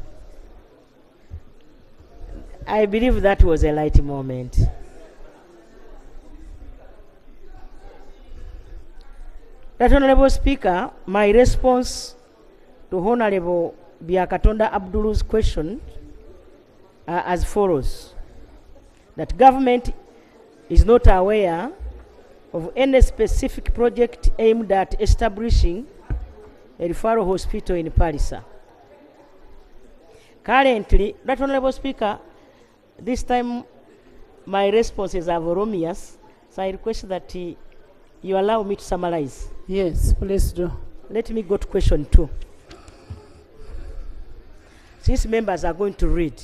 I believe that was a light moment. Right Honorable Speaker, my response to Honorable Byakatonda Abdul's question are as follows. That government is not aware of any specific project aimed at establishing a referral hospital in Palisa. Currently, Right Honorable Speaker, this time my responses are voluminous, so I request that you allow me to summarize. Yes, please do. Let me go to question 2. Since members are going to read.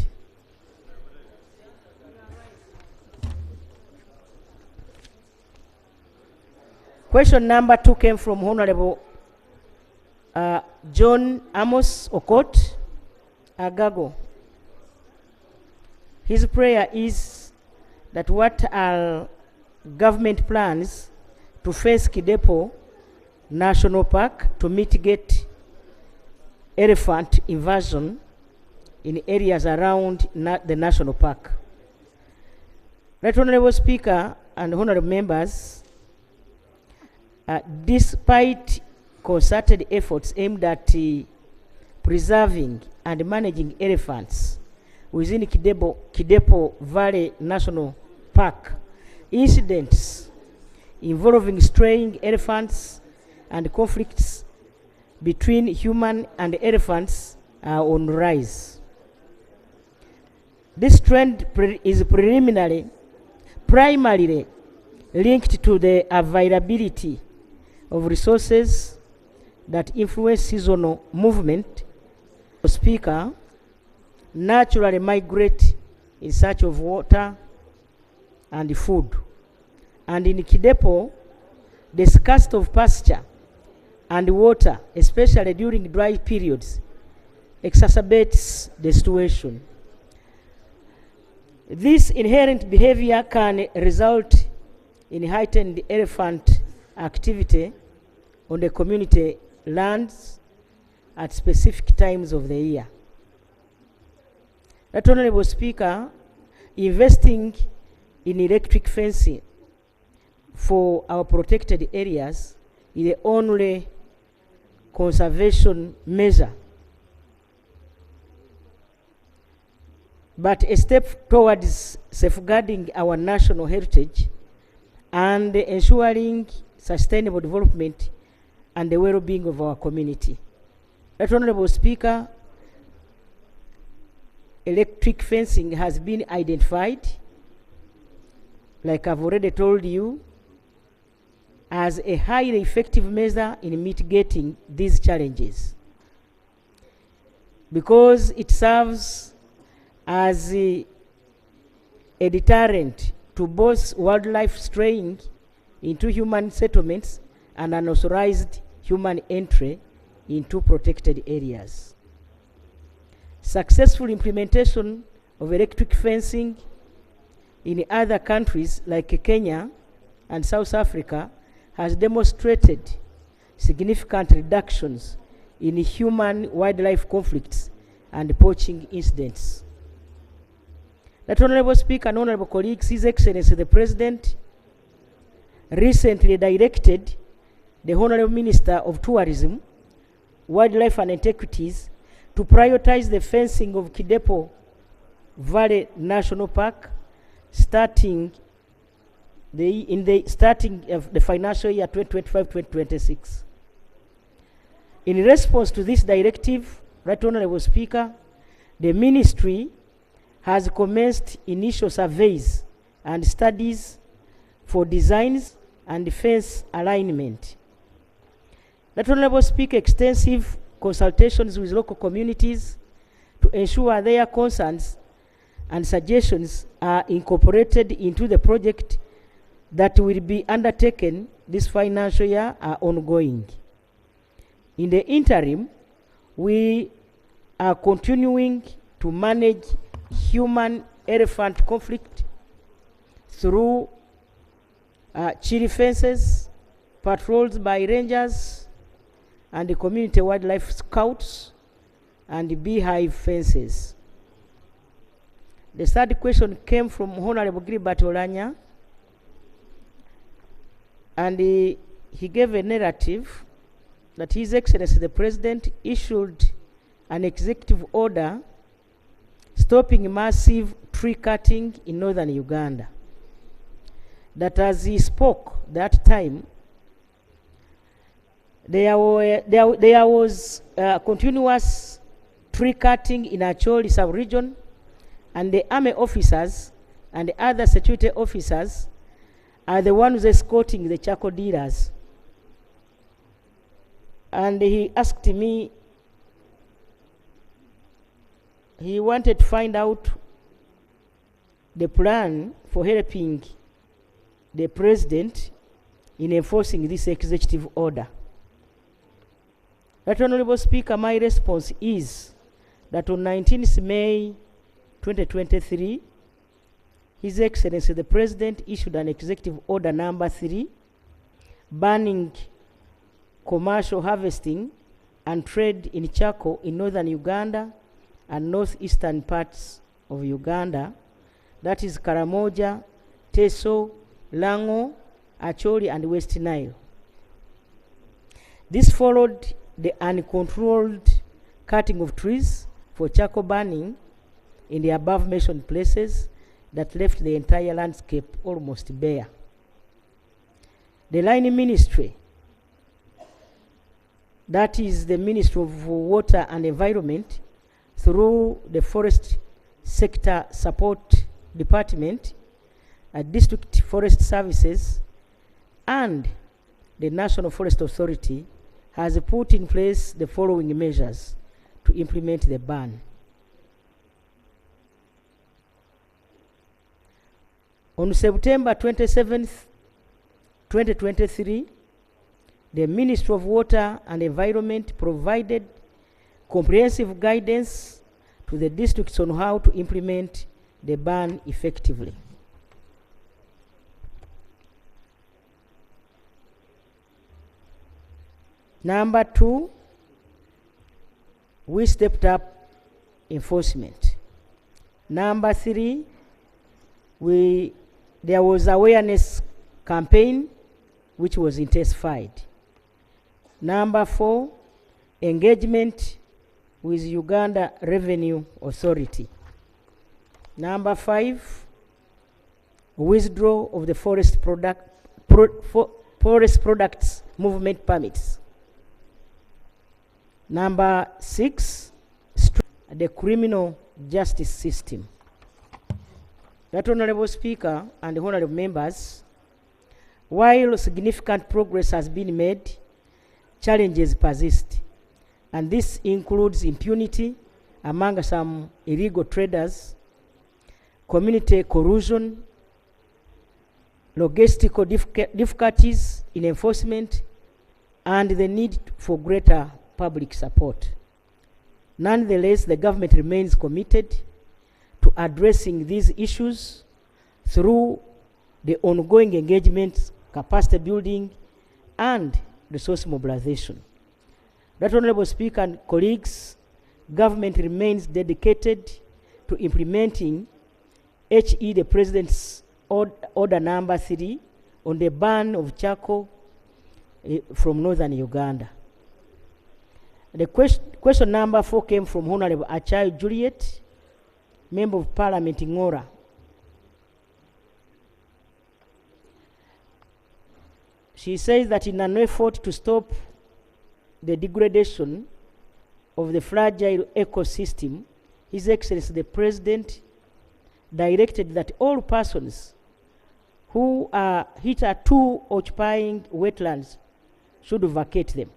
Question number 2 came from Honorable John Amos Okot Agago. His prayer is that what are government plans to fence Kidepo National Park to mitigate elephant invasion in areas around the national park. Right Honorable Speaker and honorable members, despite concerted efforts aimed at preserving and managing elephants within Kidepo Valley National Park, incidents involving straying elephants and conflicts between human and elephants are on rise. This trend is primarily linked to the availability of resources that influence seasonal movement. The speaker naturally migrate in search of water and food. And in Kidepo, the scarcity of pasture and water, especially during dry periods, exacerbates the situation. This inherent behavior can result in heightened elephant activity on the community lands at specific times of the year. That Honorable Speaker, investing in electric fencing for our protected areas is the only conservation measure, but a step towards safeguarding our national heritage and ensuring sustainable development and the well-being of our community. That Honorable Speaker, electric fencing has been identified, like I've already told you, as a highly effective measure in mitigating these challenges, because it serves as a deterrent to both wildlife straying into human settlements and unauthorized human entry into protected areas. Successful implementation of electric fencing in other countries like Kenya and South Africa has demonstrated significant reductions in human-wildlife conflicts and poaching incidents. That Honorable Speaker and Honorable colleagues, His Excellency the President recently directed the Honorable Minister of Tourism, Wildlife and Antiquities to prioritize the fencing of Kidepo Valley National Park starting of the financial year 2025-2026. In response to this directive, Right Honorable Speaker, the Ministry has commenced initial surveys and studies for designs and fence alignment. Right Honorable Speaker, extensive consultations with local communities to ensure their concerns and suggestions are incorporated into the project that will be undertaken this financial year are ongoing. In the interim, we are continuing to manage human-elephant conflict through chili fences, patrols by rangers, and the community wildlife scouts, and the beehive fences. The third question came from Honorable Gilbert Olanya, and he gave a narrative that His Excellency the President issued an executive order stopping massive tree cutting in northern Uganda. That as he spoke that time, there was continuous tree cutting in Acholi sub-region, and the army officers and the other security officers are the ones escorting the charcoal dealers. And he asked me, he wanted to find out the plan for helping the President in enforcing this executive order. Right Honorable Speaker, my response is that on 19th May 2023, His Excellency the President issued an executive order number 3 banning commercial harvesting and trade in charcoal in northern Uganda and northeastern parts of Uganda, that is Karamoja, Teso, Lango, Acholi, and West Nile. This followed the uncontrolled cutting of trees for charcoal burning in the above mentioned places that left the entire landscape almost bare. The line ministry, that is the Ministry of Water and Environment, through the Forest Sector Support Department, District Forest Services, and the National Forest Authority, has put in place the following measures to implement the ban. On September 27th, 2023, the Ministry of Water and Environment provided comprehensive guidance to the districts on how to implement the ban effectively. Number 2, we stepped up enforcement. Number 3, there was awareness campaign which was intensified. Number 4, engagement with Uganda Revenue Authority. Number 5, withdrawal of the forest products movement permits. Number 6, the criminal justice system. That Honorable Speaker and honorable members, while significant progress has been made, challenges persist. And this includes impunity among some illegal traders, community corrosion, logistical difficulties in enforcement, and the need for greater public support. Nonetheless, the government remains committed to addressing these issues through the ongoing engagements, capacity building, and resource mobilization. Right Honorable Speaker and colleagues, government remains dedicated to implementing HE, the President's Order Number 3 on the ban of charcoal from northern Uganda. The question number 4 came from Honorable Achai Juliet, Member of Parliament in Ngora. She says that in an effort to stop the degradation of the fragile ecosystem, His Excellency the President directed that all persons who are hitherto occupying wetlands should vacate them.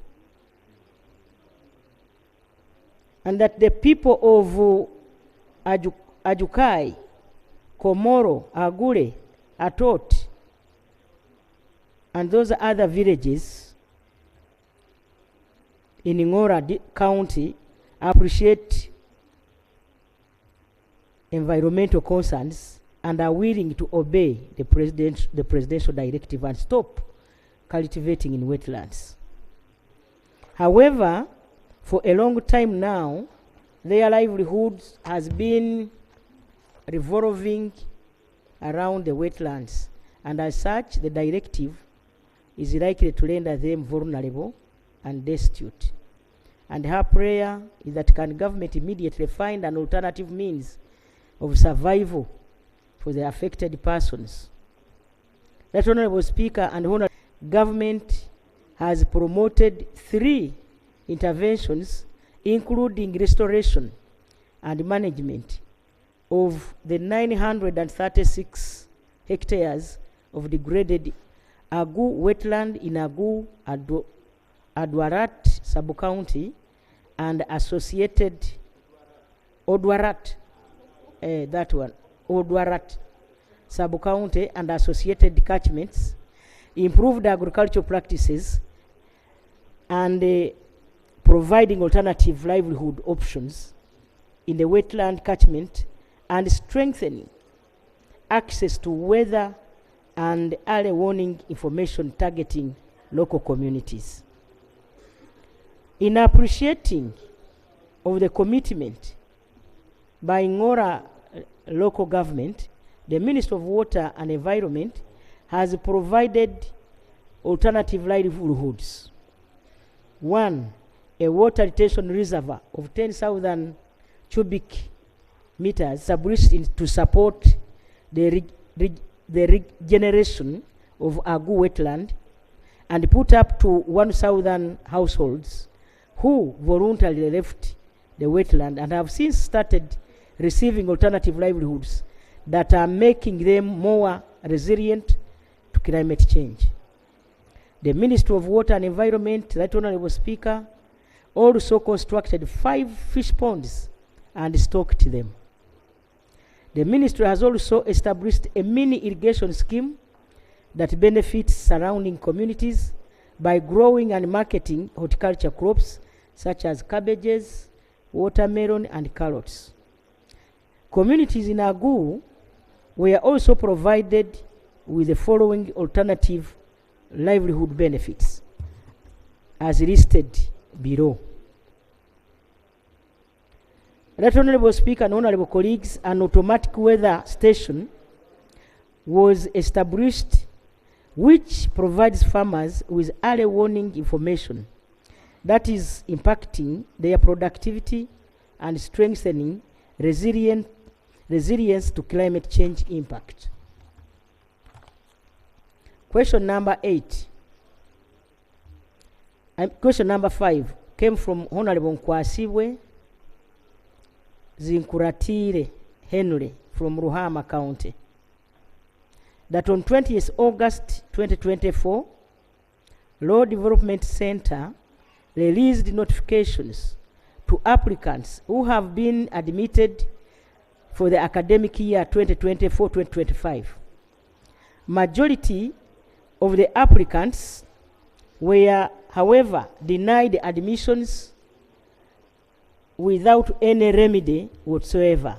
And that the people of Ajukai, Komoro, Agure, Atot, and those other villages in Ngora County appreciate environmental concerns and are willing to obey the presidential directive and stop cultivating in wetlands. However, for a long time now, their livelihoods has been revolving around the wetlands, and as such, the directive is likely to render them vulnerable and destitute. And her prayer is that can government immediately find an alternative means of survival for the affected persons. That Honorable Speaker and Honorable Government has promoted 3 interventions, including restoration and management of the 936 hectares of degraded Agu wetland in Agu Adwarat sub-county and associated Odwarat, that one, Odwarat sub-county and associated catchments, improved agricultural practices, and providing alternative livelihood options in the wetland catchment, and strengthening access to weather and early warning information targeting local communities. In appreciating of the commitment by Ngora local government, the Minister of Water and Environment has provided alternative livelihoods. 1, a water retention reservoir of 10,000 cubic meters established to support the regeneration of Agu wetland, and put up to 1,000 households who voluntarily left the wetland and have since started receiving alternative livelihoods that are making them more resilient to climate change. The Ministry of Water and Environment, Right Honorable Speaker, also constructed 5 fish ponds and stocked them. The ministry has also established a mini irrigation scheme that benefits surrounding communities by growing and marketing horticulture crops such as cabbages, watermelon, and carrots. Communities in Agu were also provided with the following alternative livelihood benefits as listed below. Right Honorable Speaker and Honorable colleagues, an automatic weather station was established which provides farmers with early warning information that is impacting their productivity and strengthening resilience to climate change impact. Question number 8. Question number 5 came from Honorable Nkwasibwe Zinkuratire Henry from Ruhama County. That on 20th August 2024, Law Development Center released notifications to applicants who have been admitted for the academic year 2024-2025. Majority of the applicants were, however, denied admissions without any remedy whatsoever.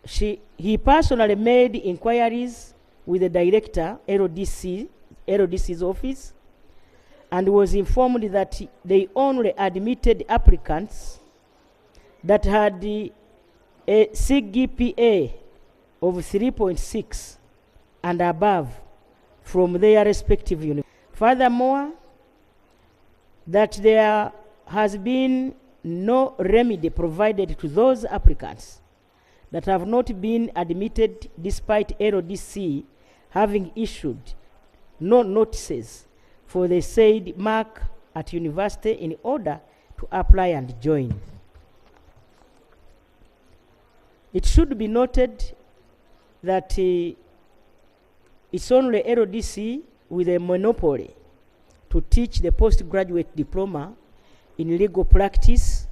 He personally made inquiries with the director, LDC's office, and was informed that they only admitted applicants that had a CGPA of 3.6 and above from their respective universities. Furthermore, that there has been no remedy provided to those applicants that have not been admitted despite LDC having issued no notices for the said mark at university in order to apply and join. It should be noted that it's only LDC with a monopoly to teach the postgraduate diploma in legal practice,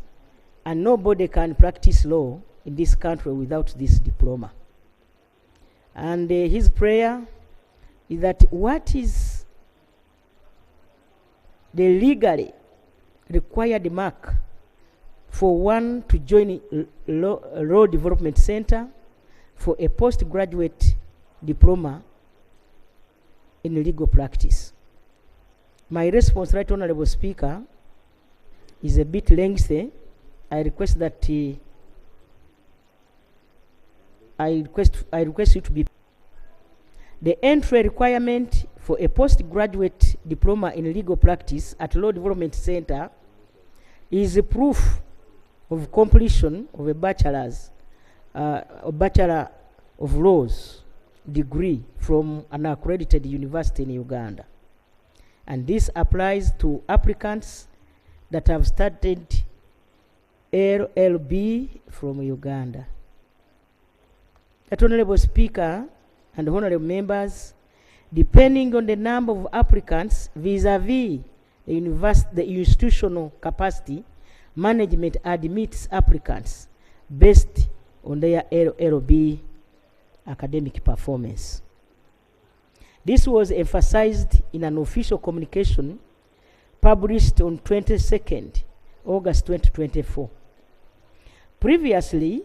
and nobody can practice law in this country without this diploma. And his prayer is that what is the legally required mark for one to join Law Development Center for a postgraduate diploma in legal practice. My response, Right Honorable Speaker, is a bit lengthy. I request that I request you to be. The entry requirement for a postgraduate diploma in legal practice at Law Development Center is a proof of completion of a Bachelor of Laws degree from an accredited university in Uganda. And this applies to applicants that have started LLB from Uganda. That Honorable Speaker and honorable members, depending on the number of applicants vis-a-vis the institutional capacity, management admits applicants based on their LLB academic performance. This was emphasized in an official communication published on 22nd August 2024. Previously,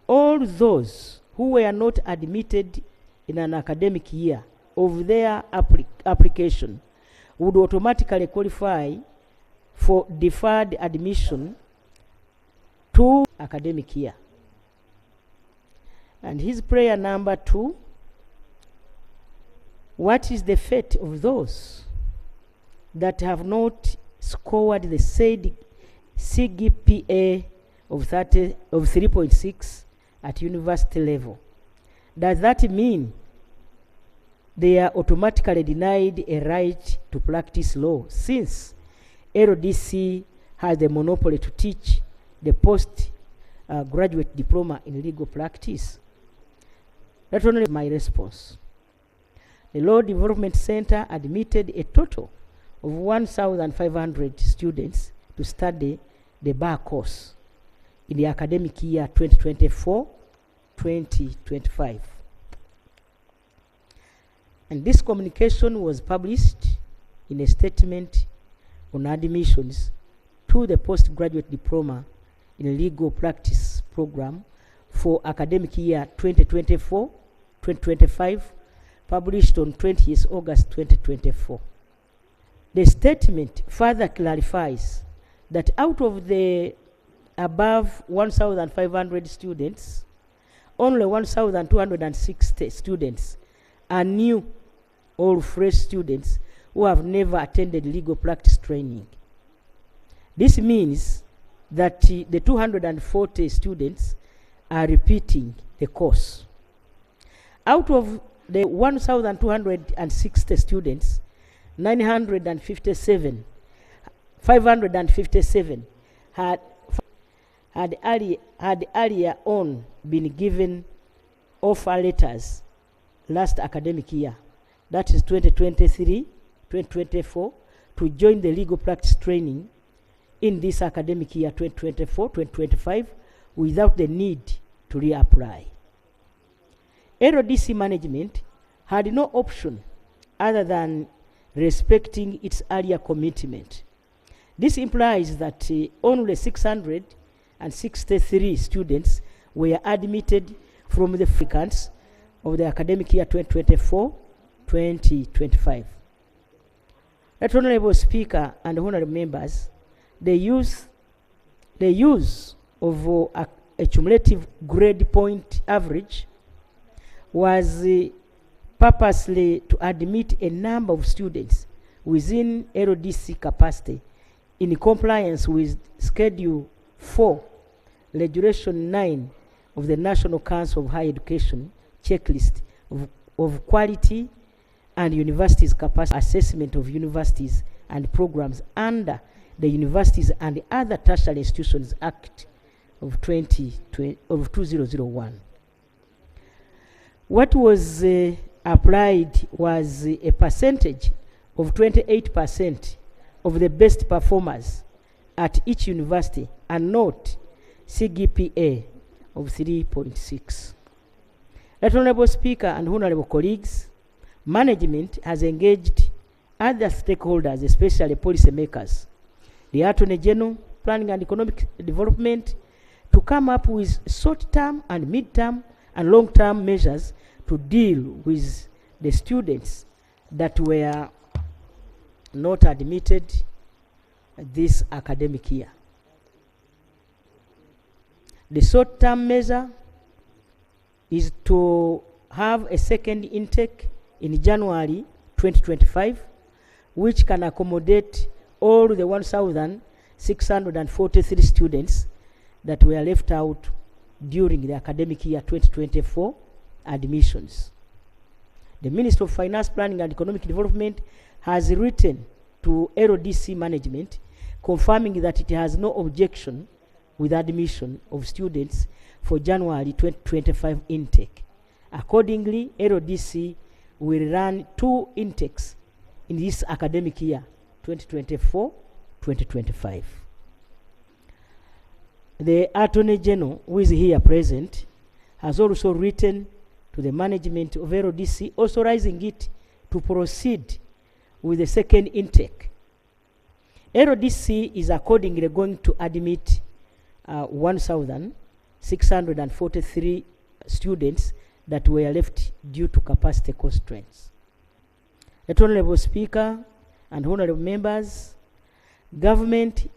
all those who were not admitted in an academic year of their application would automatically qualify for deferred admission to academic year. And his prayer number 2, what is the fate of those that have not scored the said CGPA of 3.6 at university level? Does that mean they are automatically denied a right to practice law, since LDC has the monopoly to teach the postgraduate diploma in legal practice? That only is my response. The Law Development Center admitted a total of 1,500 students to study the bar course in the academic year 2024-2025. And this communication was published in a statement on admissions to the postgraduate diploma in legal practice program for academic year 2024-2025, published on 20th August 2024. The statement further clarifies that out of the above 1,500 students, only 1,260 students are new or fresh students who have never attended legal practice training. This means that the 240 students are repeating the course. Out of the 1,260 students, 557 had earlier on been given offer letters last academic year, that is 2023-2024, to join the legal practice training in this academic year 2024-2025 without the need to reapply. LDC management had no option other than respecting its earlier commitment. This implies that only 663 students were admitted from the applicants of the academic year 2024-2025. That Honorable Speaker and honorable members, the use of a cumulative grade point average was purposely to admit a number of students within LDC capacity in compliance with Schedule 4, Regulation 9 of the National Council of Higher Education checklist of quality and universities capacity assessment of universities and programs under the Universities and Other Tertiary Institutions Act of 2001. What was applied was a percentage of 28% of the best performers at each university and not CGPA of 3.6. That Honorable Speaker and honorable colleagues, management has engaged other stakeholders, especially policymakers, the Attorney General, Planning and Economic Development, to come up with short-term and mid-term and long-term measures to deal with the students that were not admitted this academic year. The short-term measure is to have a second intake in January 2025, which can accommodate all the 1,643 students that were left out during the academic year 2024 admissions. The Minister of Finance, Planning and Economic Development has written to LDC management confirming that it has no objection with admission of students for January 2025 intake. Accordingly, LDC will run 2 intakes in this academic year 2024-2025. The Attorney General, who is here present, has also written to the management of LDC authorizing it to proceed with the second intake. LDC is accordingly going to admit 1,643 students that were left due to capacity constraints. The Honorable Speaker and honorable members, government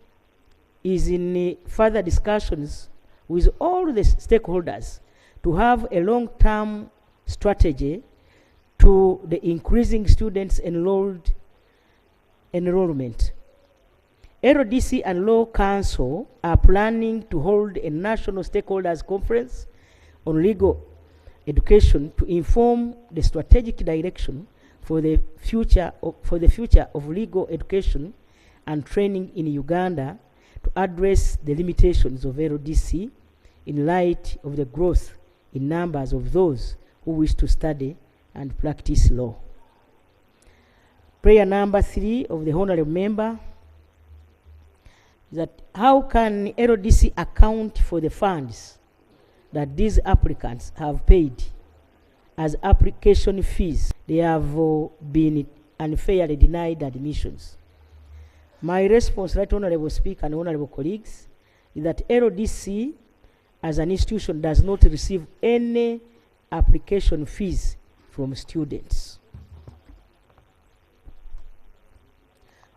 is in further discussions with all the stakeholders to have a long-term strategy to the increasing students enrollment. LDC and Law Council are planning to hold a national stakeholders conference on legal education to inform the strategic direction for the future of legal education and training in Uganda to address the limitations of LDC in light of the growth in numbers of those who wish to study and practice law. Prayer number 3 of the honorable member is that how can LDC account for the funds that these applicants have paid as application fees? They have been unfairly denied admissions. My response, Right Honorable Speaker and honorable colleagues, is that LDC as an institution does not receive any application fees from students.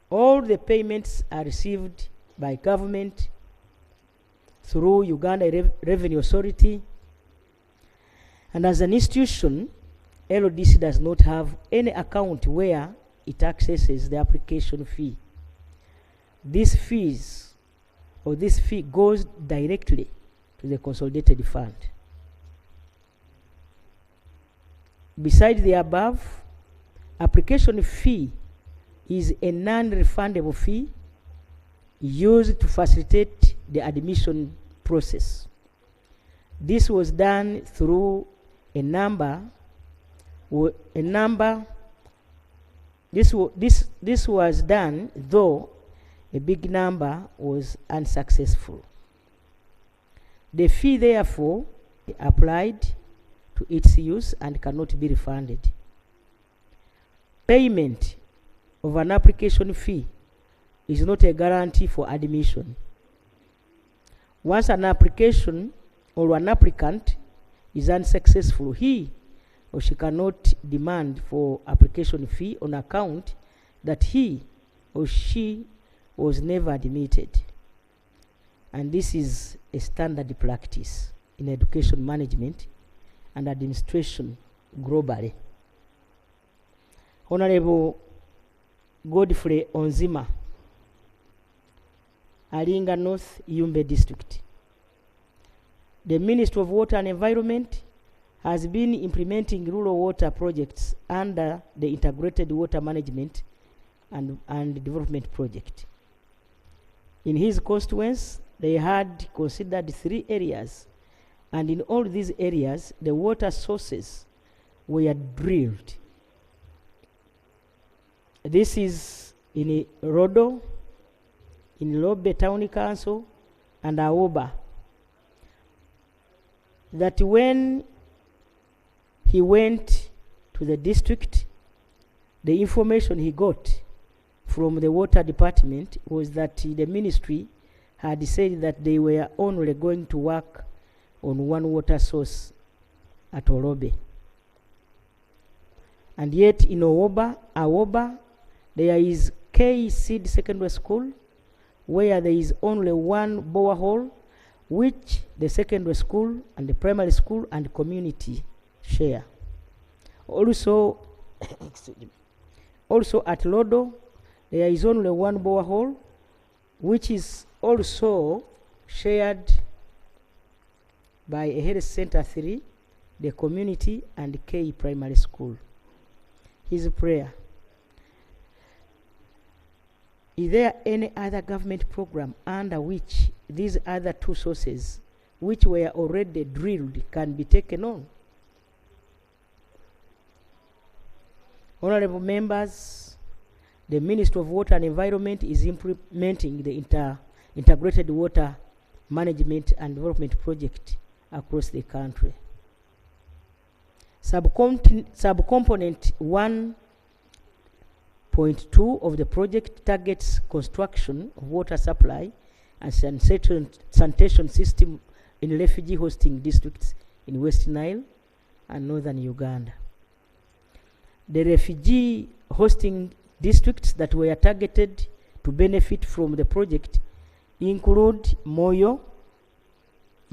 All the payments are received by government through Uganda Revenue Authority, and as an institution, LDC does not have any account where it accesses the application fee. This fee goes directly to the consolidated fund. Besides the above, application fee is a non-refundable fee used to facilitate the admission process. This was done through this was done though a big number was unsuccessful. The fee therefore applied to its use and cannot be refunded. Payment of an application fee is not a guarantee for admission. Once an application or an applicant is unsuccessful, he or she cannot demand for application fee on account that he or she was never admitted. And this is a standard practice in education management and administration globally. Honorable Godfrey Onzima, Alinga North, Yumbe District. The Ministry of Water and Environment has been implementing rural water projects under the Integrated Water Management and Development Project. In his constituents, they had considered 3 areas, and in all these areas, the water sources were drilled. This is in Rodo, in Lobe Town Council, and Aoba. That when he went to the district, the information he got from the water department was that the ministry had said that they were only going to work on one water source at Orobe. And yet in Aoba, there is K Seed Secondary School, where there is only one borehole, which the secondary school and the primary school and community share. Also, also at Lodo, there is only one borehole, which is also shared by a health center 3, the community, and K primary school. His prayer: is there any other government program under which these other 2 sources, which were already drilled, can be taken on? Honorable members, the Ministry of Water and Environment is implementing the Integrated Water Management and Development Project across the country. Subcomponent 1.2 of the project targets construction of water supply and sanitation system in refugee hosting districts in West Nile and northern Uganda. The refugee hosting districts that were targeted to benefit from the project include Moyo,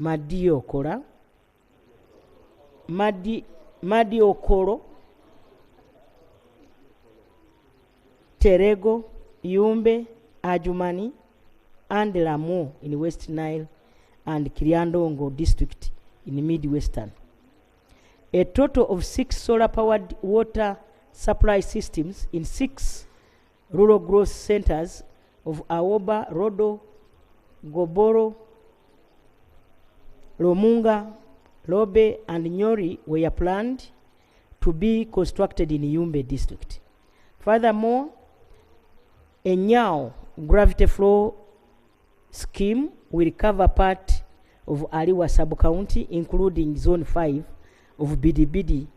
Madiokoro, Terego, Yumbe, Ajumani, and Lamu in West Nile, and Kiriandongo district in Midwestern. A total of 6 solar-powered water supply systems in 6 rural growth centers of Aoba, Rodo, Goboro, Lomunga, Lobe, and Nyori were planned to be constructed in Yumbe district. Furthermore, a Nyao gravity flow scheme will cover part of Aliwa sub-county, including Zone 5 of Bidibidi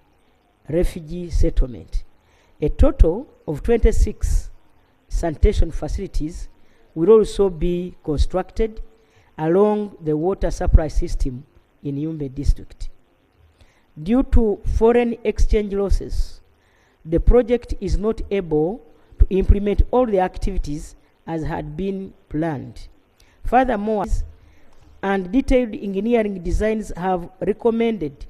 refugee settlement. A total of 26 sanitation facilities will also be constructed, along the water supply system in Yumbe district. Due to foreign exchange losses, the project is not able to implement all the activities as had been planned. Furthermore, and detailed engineering designs have recommended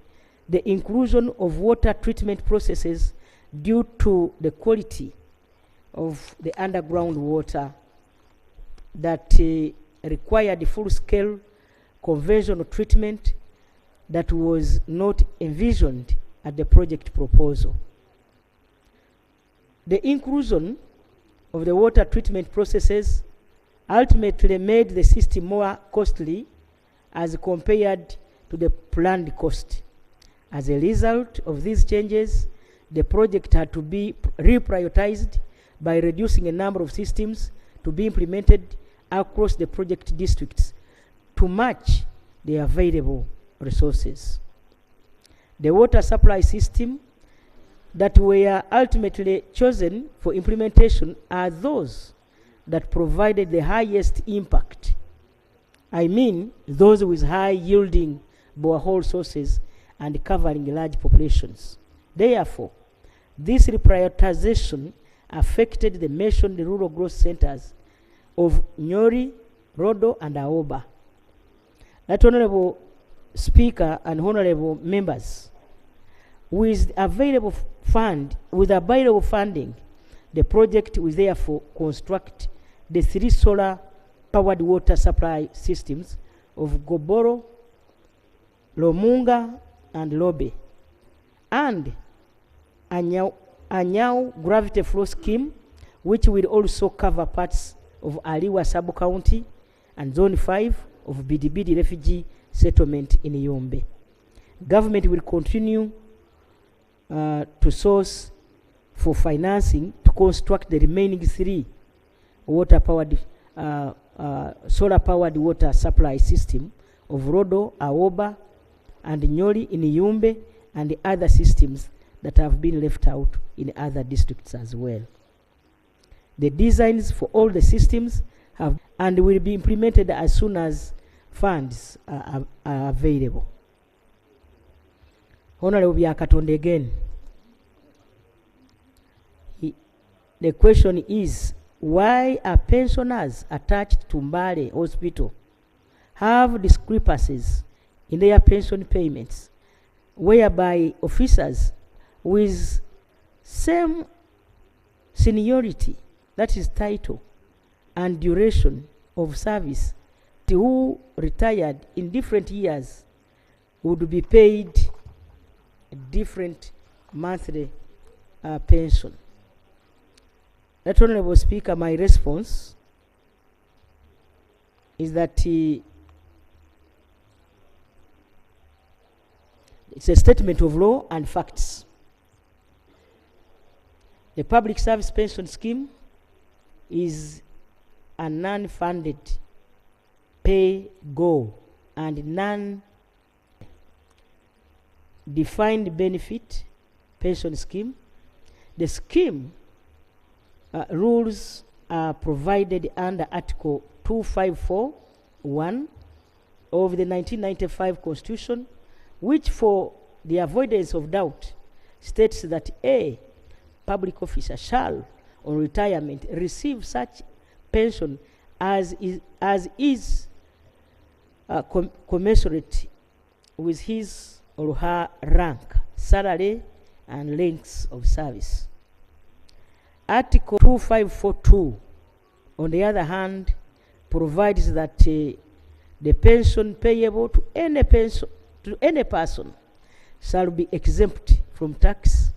the inclusion of water treatment processes due to the quality of the underground water that required full-scale conventional treatment that was not envisioned at the project proposal. The inclusion of the water treatment processes ultimately made the system more costly as compared to the planned cost. As a result of these changes, the project had to be reprioritized by reducing a number of systems to be implemented across the project districts to match the available resources. The water supply system that were ultimately chosen for implementation are those that provided the highest impact. I mean, those with high yielding borehole sources and covering large populations. Therefore, this reprioritization affected the mentioned rural growth centers of Nyori, Rodo, and Aoba. That Honorable Speaker and honorable members, with available funding, the project will therefore construct the 3 solar-powered water supply systems of Goboro, Lomunga, and Lobe, and Anyao gravity flow scheme, which will also cover parts of Aliwa sub-county and Zone 5 of Bidibidi refugee settlement in Yombe. Government will continue to source for financing to construct the remaining 3 water-powered, solar-powered water supply system of Rodo, Aoba, and Nyori in Yumbe, and the other systems that have been left out in other districts as well. The designs for all the systems have and will be implemented as soon as funds are available. Honorable Byakatonde again. The question is, why are pensioners attached to Mbale Hospital have discrepancies in their pension payments, whereby officers with same seniority, that is title, and duration of service, who retired in different years would be paid a different monthly pension? That Honorable Speaker, my response is that it's a statement of law and facts. The Public Service Pension Scheme is a non-funded pay-go and non-defined benefit pension scheme. The scheme rules are provided under Article 254(1) of the 1995 Constitution, which, for the avoidance of doubt, states that a public officer shall, on retirement, receive such pension as is commensurate with his or her rank, salary, and lengths of service. Article 2542, on the other hand, provides that the pension payable to any person shall be exempt from tax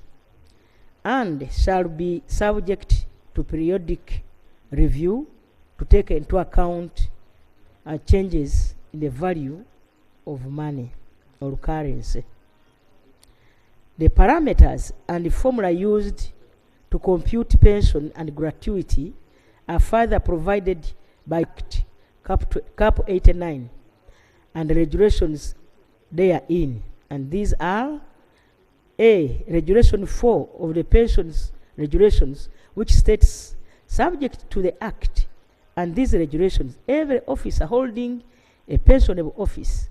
and shall be subject to periodic review to take into account changes in the value of money or currency. The parameters and the formula used to compute pension and gratuity are further provided by Cap 89 and regulations therein, and these are A. Regulation 4 of the pensions regulations, which states, subject to the Act and these regulations, every officer holding a pensionable office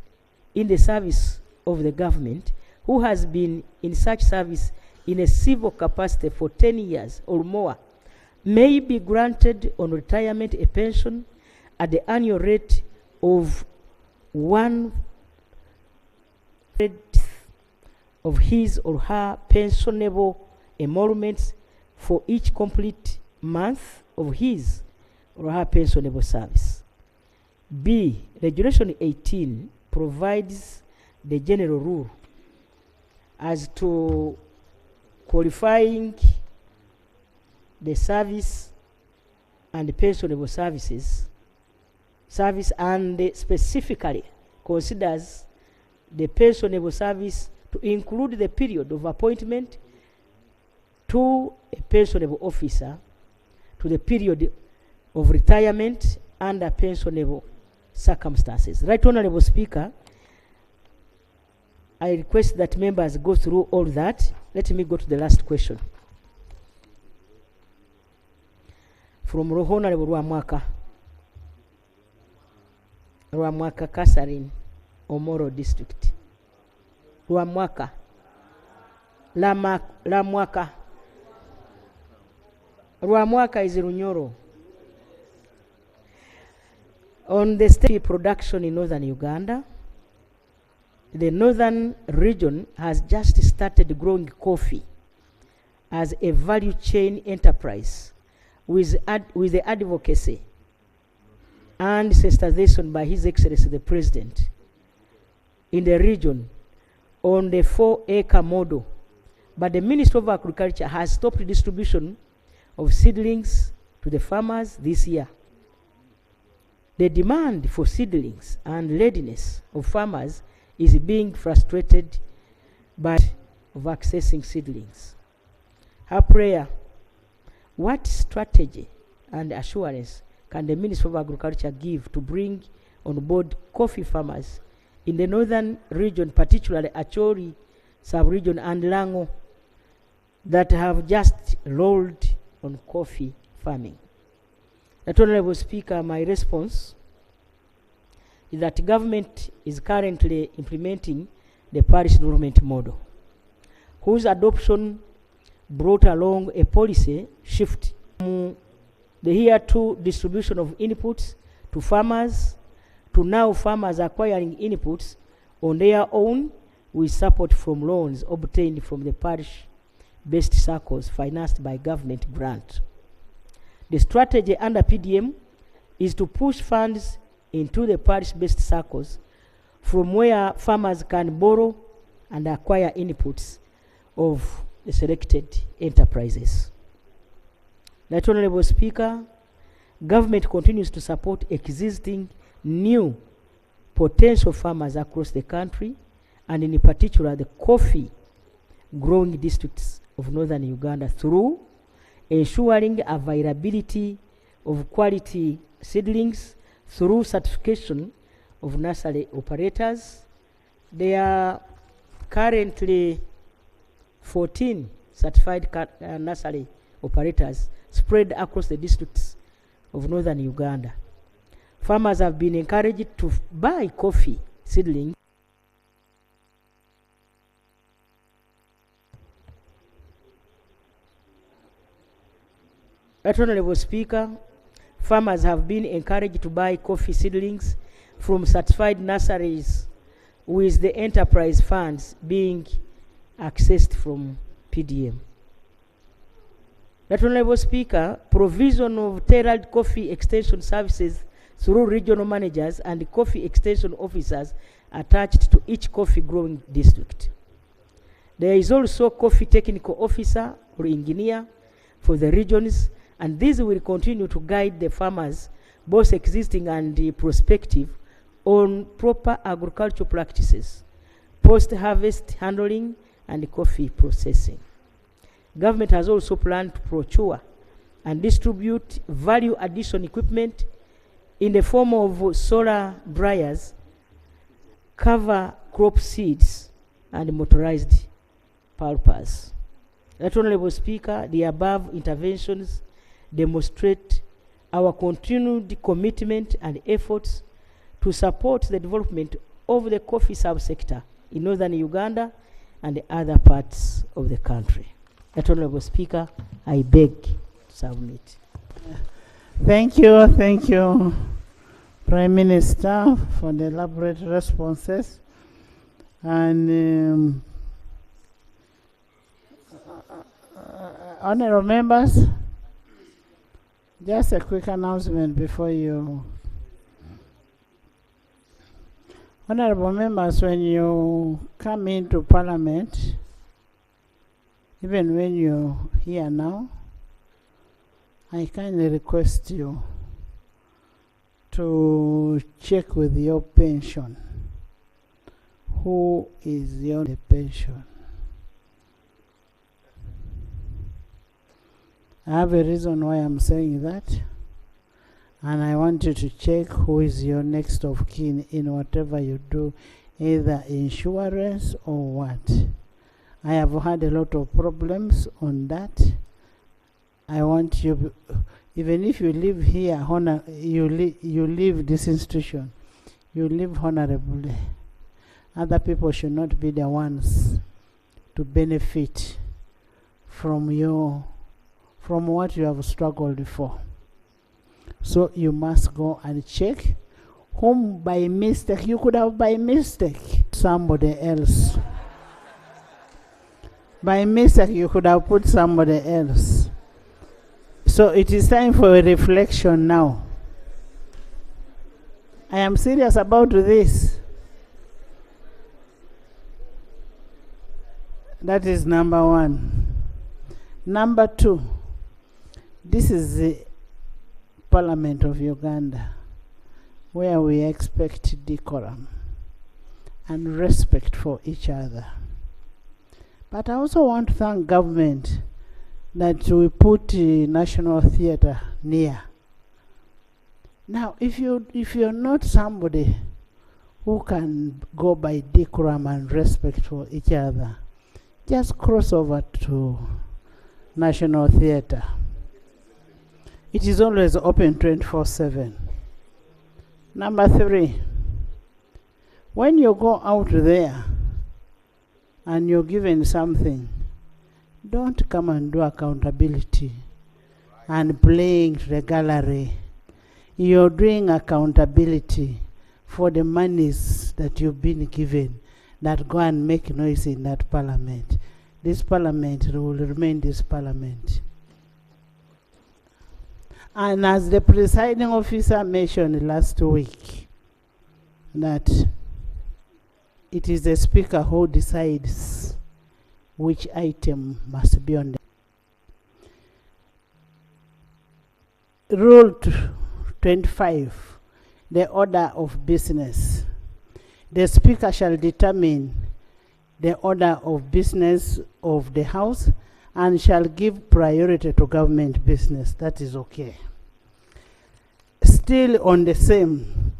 in the service of the government who has been in such service in a civil capacity for 10 years or more may be granted on retirement a pension at the annual rate of 1/5 of his or her pensionable emoluments for each complete month of his or her pensionable service. B. Regulation 18 provides the general rule as to qualifying the service and the pensionable service and specifically considers the pensionable service to include the period of appointment to a pensionable officer, to the period of retirement under pensionable circumstances. Right Honorable Speaker, I request that members go through all that. Let me go to the last question. From Honorable Rwamwaka Kasarin, Omoro District. Rwamwaka. Rwamwaka is Runyoro. On the state production in northern Uganda, the northern region has just started growing coffee as a value chain enterprise with the advocacy and sensitization by His Excellency the President in the region on the 4-acre model. But the Ministry of Agriculture has stopped distribution of seedlings to the farmers this year. The demand for seedlings and readiness of farmers is being frustrated by of accessing seedlings. Her prayer, what strategy and assurance can the Ministry of Agriculture give to bring on board coffee farmers in the northern region, particularly Acholi sub-region and Lango, that have just rolled on coffee farming? That Honorable Speaker, my response is that government is currently implementing the parish development model, whose adoption brought along a policy shift from the hereto distribution of inputs to farmers to now farmers acquiring inputs on their own with support from loans obtained from the parish-based circles financed by government grant. The strategy under PDM is to push funds into the parish-based circles from where farmers can borrow and acquire inputs of the selected enterprises. Right Honorable Speaker, government continues to support existing new potential farmers across the country, and in particular the coffee growing districts of northern Uganda, through ensuring availability of quality seedlings through certification of nursery operators. There are currently 14 certified nursery operators spread across the districts of northern Uganda. Farmers have been encouraged to buy coffee seedlings. Right Honorable Speaker, farmers have been encouraged to buy coffee seedlings from certified nurseries, with the enterprise funds being accessed from PDM. Right Honorable Speaker, provision of tailored coffee extension services through regional managers and coffee extension officers attached to each coffee growing district. There is also coffee technical officer or engineer for the regions, and these will continue to guide the farmers, both existing and prospective, on proper agricultural practices, post-harvest handling, and coffee processing. Government has also planned to procure and distribute value addition equipment in the form of solar dryers, cover crop seeds, and motorized pulpers. Right Honorable Speaker, the above interventions demonstrate our continued commitment and efforts to support the development of the coffee subsector in northern Uganda and the other parts of the country. That Honorable Speaker, I beg to submit. Thank you, Prime Minister, for the elaborate responses. And honorable members, just a quick announcement before you. Honorable members, when you come into Parliament, even when you're here now, I kindly request you to check with your pension. Who is your pension? I have a reason why I'm saying that, and I want you to check who is your next of kin in whatever you do, either insurance or what. I have had a lot of problems on that. I want you, even if you live here, you leave this institution, you live honorably. Other people should not be the ones to benefit from what you have struggled for. So you must go and check whom by mistake, you could have by mistake somebody else. By mistake, you could have put somebody else. So it is time for a reflection now. I am serious about this. That is number one. Number two, this is the Parliament of Uganda, where we expect decorum and respect for each other. But I also want to thank government that we put National Theatre near. Now, if you're not somebody who can go by decorum and respect for each other, just cross over to National Theatre. It is always open 24/7. Number three, when you go out there and you're given something, don't come and do accountability and playing to the gallery. You're doing accountability for the monies that you've been given that go and make noise in that parliament. This parliament will remain this parliament. And as the presiding officer mentioned last week, that it is the speaker who decides which item must be on the Rule 25, the order of business. The speaker shall determine the order of business of the House and shall give priority to government business. That is okay. Still on the same,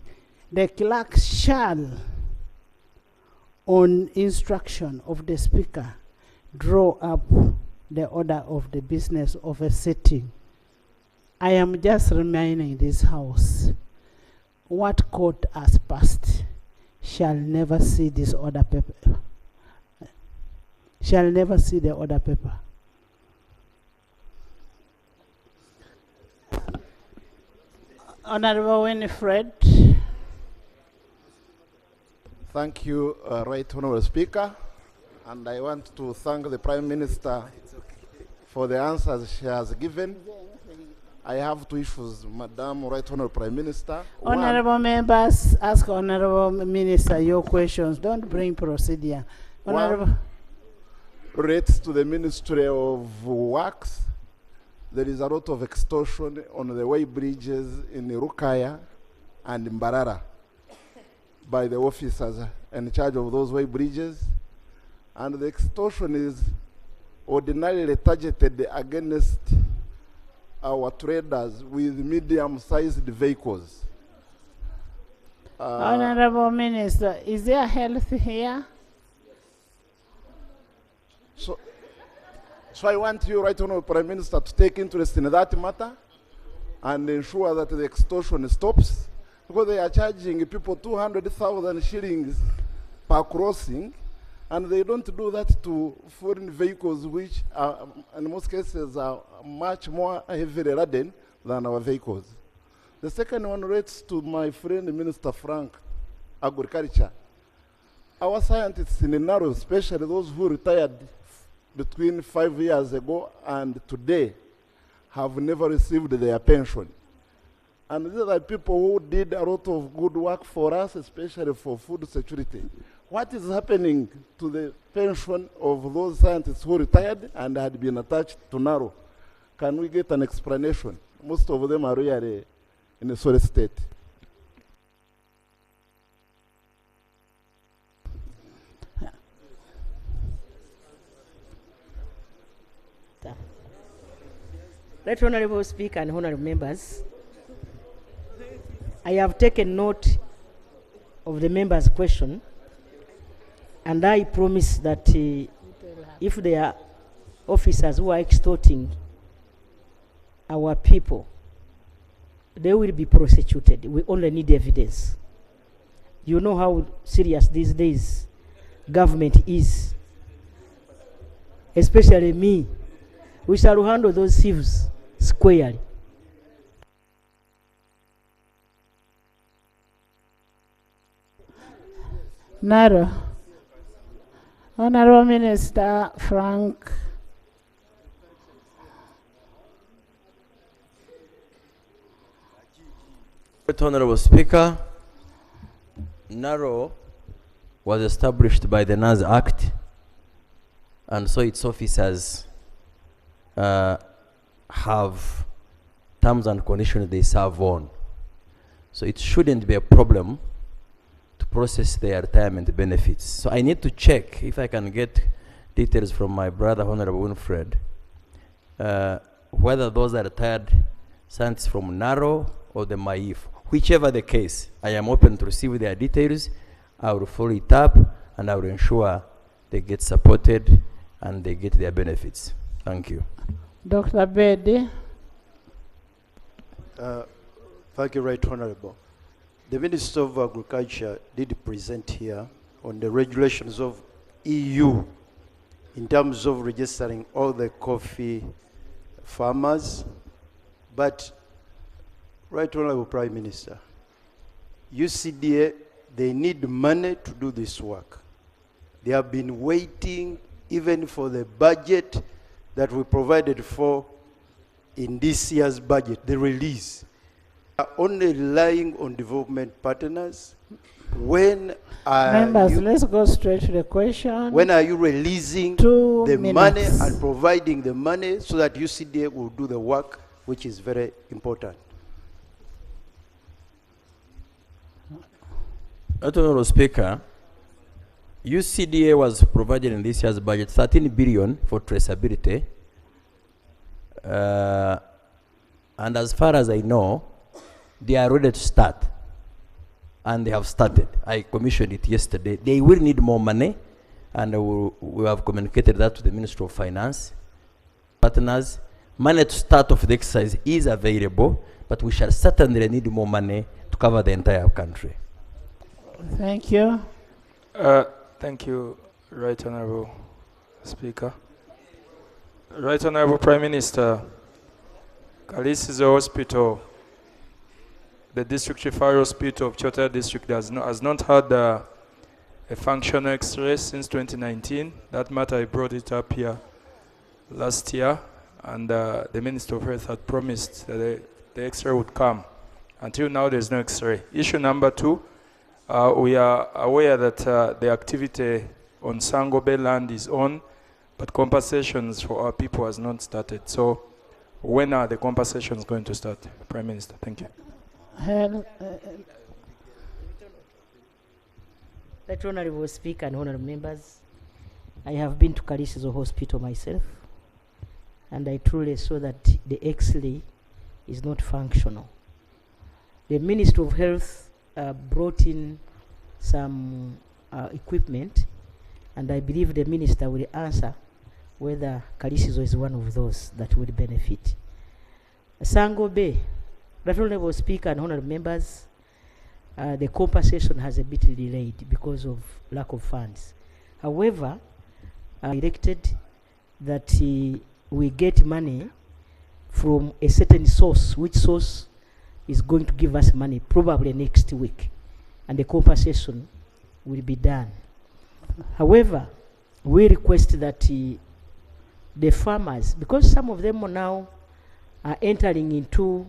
the clerk shall, on instruction of the speaker, draw up the order of the business of a sitting. I am just reminding this House, what court has passed shall never see this order paper. Shall never see the order paper. Honorable Winifred. Thank you, Right Honorable Speaker. And I want to thank the Prime Minister for the answers she has given. I have two issues, Madam Right Honorable Prime Minister. Honorable members, ask Honorable Minister your questions. Don't bring procedure. Honorable. Relates to the Ministry of Works. There is a lot of extortion on the way bridges in Rukaya and Mbarara by the officers in charge of those way bridges. And the extortion is ordinarily targeted against our traders with medium-sized vehicles. Honorable Minister, is there health here? So I want you, Right Honorable Prime Minister, to take interest in that matter and ensure that the extortion stops because they are charging people 200,000 shillings per crossing, and they don't do that to foreign vehicles, which are, in most cases are much more heavily laden than our vehicles. The second one relates to my friend Minister Frank, Agriculture. Our scientists in Naro, especially those who retired between 5 years ago and today, have never received their pension. And these are people who did a lot of good work for us, especially for food security. What is happening to the pension of those scientists who retired and had been attached to Naro? Can we get an explanation? Most of them are really in a sorry state. Right Honorable Speaker and honorable members, I have taken note of the member's question, and I promise that if there are officers who are extorting our people, they will be prosecuted. We only need evidence. You know how serious these days government is, especially me. We shall handle those thieves squarely. Naro. Honorable Minister Frank. Honorable Speaker, NARO was established by the NAS Act, and so its officers have terms and conditions they serve on. So it shouldn't be a problem to process their retirement benefits. So I need to check if I can get details from my brother, Honorable Winfred, whether those are retired scientists from NARO or the MAIF. Whichever the case, I am open to receive their details. I will follow it up, and I will ensure they get supported and they get their benefits. Thank you. Dr. Bedi. Thank you, Right Honorable. The Minister of Agriculture did present here on the regulations of EU in terms of registering all the coffee farmers, but Right Honorable Prime Minister, UCDA, they need money to do this work. They have been waiting even for the budget that we provided for in this year's budget, the release. They are only relying on development partners. When are Members, you, let's go straight to the question. when are you releasing 2 the minutes. money and providing the money so that UCDA will do the work, which is very important? Honorable Speaker, UCDA was provided in this year's budget 13 billion for traceability. And as far as I know, they are ready to start. And they have started. I commissioned it yesterday. They will need more money, and we have communicated that to the Ministry of Finance. Partners, money to start off the exercise is available, but we shall certainly need more money to cover the entire country. Thank you. Thank you, Right Honorable Speaker. Right Honorable Prime Minister, Kalisizo Hospital, the District Referral Hospital of Chota District has not had a functional X-ray since 2019. That matter, I brought it up here last year, and the Minister of Health had promised that the X-ray would come. Until now, there's no X-ray. Issue number 2, we are aware that the activity on Sango Bay land is on, but compensations for our people has not started. So when are the compensations going to start, Prime Minister? Thank you. Right Honorable Speaker and honorable members, I have been to Kalisizo Hospital myself, and I truly saw that the X-ray is not functional. The Ministry of Health brought in some equipment, and I believe the Minister will answer whether Kalisizo is one of those that will benefit. Sango Bay, Right Honorable Speaker and honorable members, the compensation has a bit delayed because of lack of funds. However, directed that we get money from a certain source, which source is going to give us money probably next week, and the compensation will be done. However, we request that the farmers, because some of them are now entering into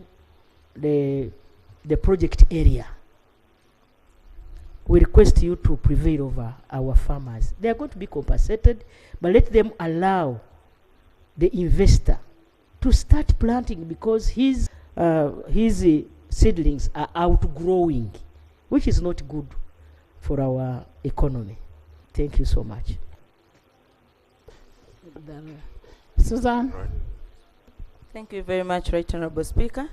the project area, we request you to prevail over our farmers. They are going to be compensated, but let them allow the investor to start planting, because his seedlings are outgrowing, which is not good for our economy. Thank you so much. Susan. Thank you very much, Right Honorable Speaker.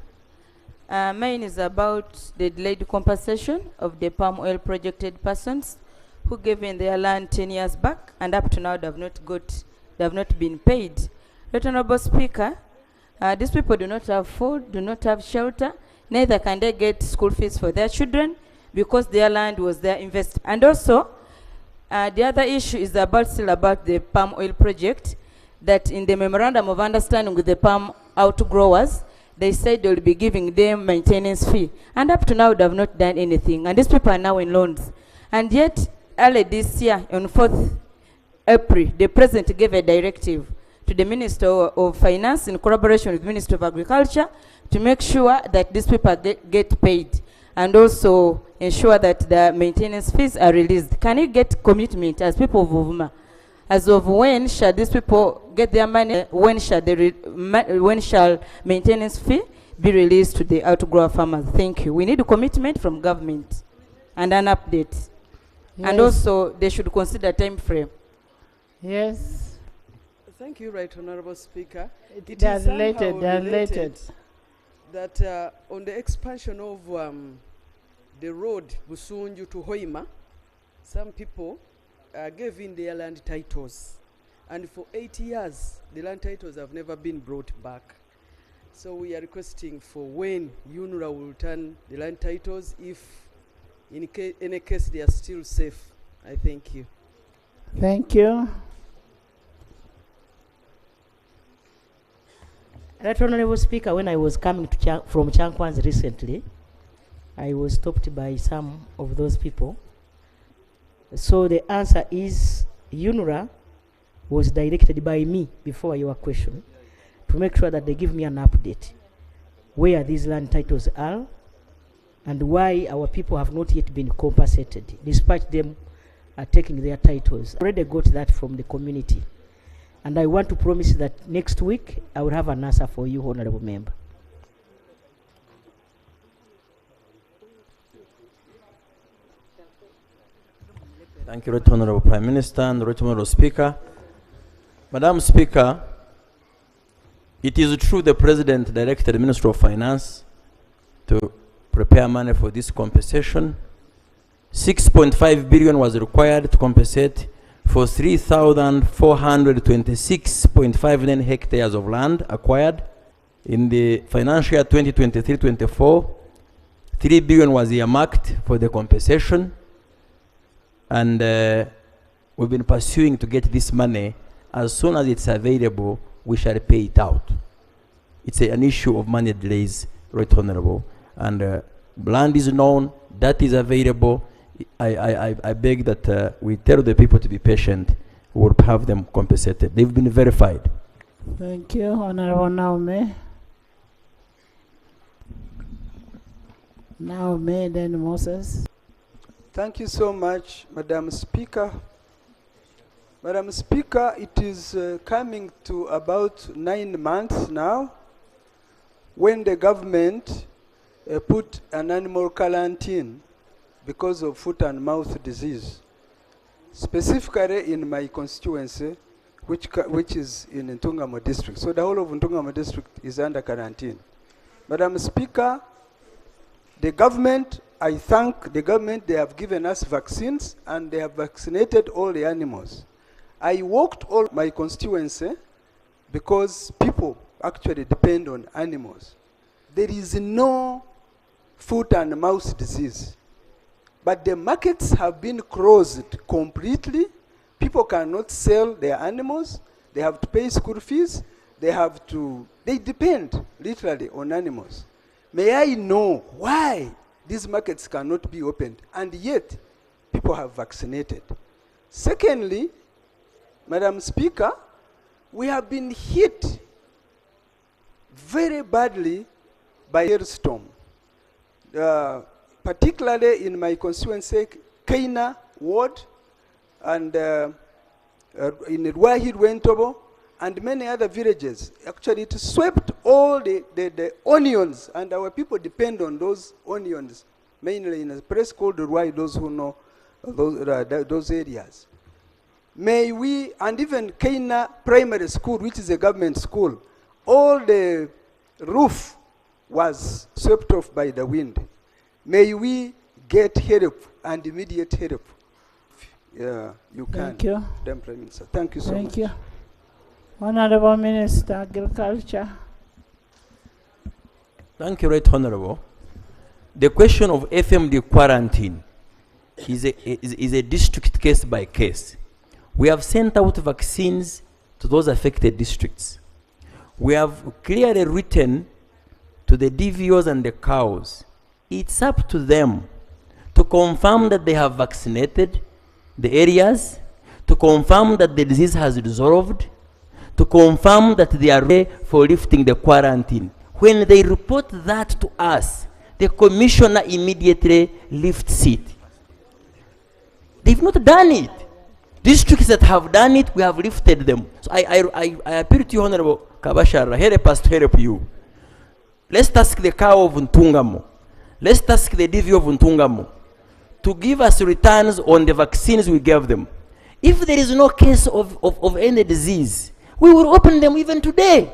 Mine is about the delayed compensation of the palm oil projected persons who gave in their land 10 years back, and up to now they have not been paid. Right Honorable Speaker, these people do not have food, do not have shelter, neither can they get school fees for their children because their land was their investment. And also, the other issue is still about the palm oil project, that in the memorandum of understanding with the palm outgrowers, they said they will be giving them maintenance fee. And up to now, they have not done anything. And these people are now in loans. And yet, early this year, on 4th April, the President gave a directive to the Minister of Finance in collaboration with the Minister of Agriculture to make sure that these people get paid, and also ensure that the maintenance fees are released. Can you get commitment as people of Uvuma? As of when shall these people get their money? When shall maintenance fee be released to the outgrower farmers? Thank you. We need a commitment from government and an update. Yes. And also, they should consider time frame. Yes. Thank you, Right Honorable Speaker. It is related that on the expansion of the road Busunju to Hoima, some people gave in their land titles, and for 8 years the land titles have never been brought back. So we are requesting for when UNRA will return the land titles, if in any case they are still safe. I thank you. Thank you. Right Honorable Speaker, when I was coming to from Chankwan's recently, I was stopped by some of those people. So the answer is UNRA was directed by me before your question to make sure that they give me an update where these land titles are and why our people have not yet been compensated despite them taking their titles. I already got that from the community, and I want to promise that next week I will have an answer for you, Honorable Member. Thank you, Right Honorable Prime Minister and Right Honorable Speaker. Madam Speaker, it is true the President directed the Minister of Finance to prepare money for this compensation. 6.5 billion was required to compensate for 3,426.59 hectares of land acquired. In the financial year 2023-24, 3 billion was earmarked for the compensation. And we've been pursuing to get this money. As soon as it's available, we shall pay it out. It's an issue of money delays, Right Honorable. And land is known, that is available. I beg that we tell the people to be patient. We will have them compensated. They've been verified. Thank you, Honorable Naume. Naume, then Moses. Thank you so much, Madam Speaker. Madam Speaker, it is coming to about 9 months now when the government put an animal quarantine because of foot and mouth disease, specifically in my constituency, which is in Ntungamo district. So the whole of Ntungamo district is under quarantine. Madam Speaker, the government, I thank the government, they have given us vaccines and they have vaccinated all the animals. I walked all my constituency because people actually depend on animals. There is no foot and mouth disease but the markets have been closed completely. People cannot sell their animals. They have to pay school fees. They depend literally on animals. May I know why these markets cannot be opened and yet people have vaccinated? Secondly, Madam Speaker, we have been hit very badly by hailstorm, particularly in my constituency, Kaina Ward, and in Rwahid Wentobo, and many other villages. Actually, it swept all the onions, and our people depend on those onions, mainly in a place called Rwahid, those who know those areas. May we, and even Kaina Primary School, which is a government school, all the roof was swept off by the wind. May we get help and immediate help. Yeah, you can. Thank you. Madam Prime Minister. Thank you so much. Thank you. Honorable Minister, Agriculture. Thank you, Right Honorable. The question of FMD quarantine is a district case by case. We have sent out vaccines to those affected districts. We have clearly written to the DVOs and the cows. It's up to them to confirm that they have vaccinated the areas, to confirm that the disease has resolved, to confirm that they are ready for lifting the quarantine. When they report that to us, the commissioner immediately lifts it. They've not done it. Districts that have done it, we have lifted them. So I appeal to you, Honorable Kabashara, help us to help you. Let's ask the cow of Ntungamo. Let's ask the DV of Ntungamo to give us returns on the vaccines we gave them. If there is no case of any disease, we will open them even today.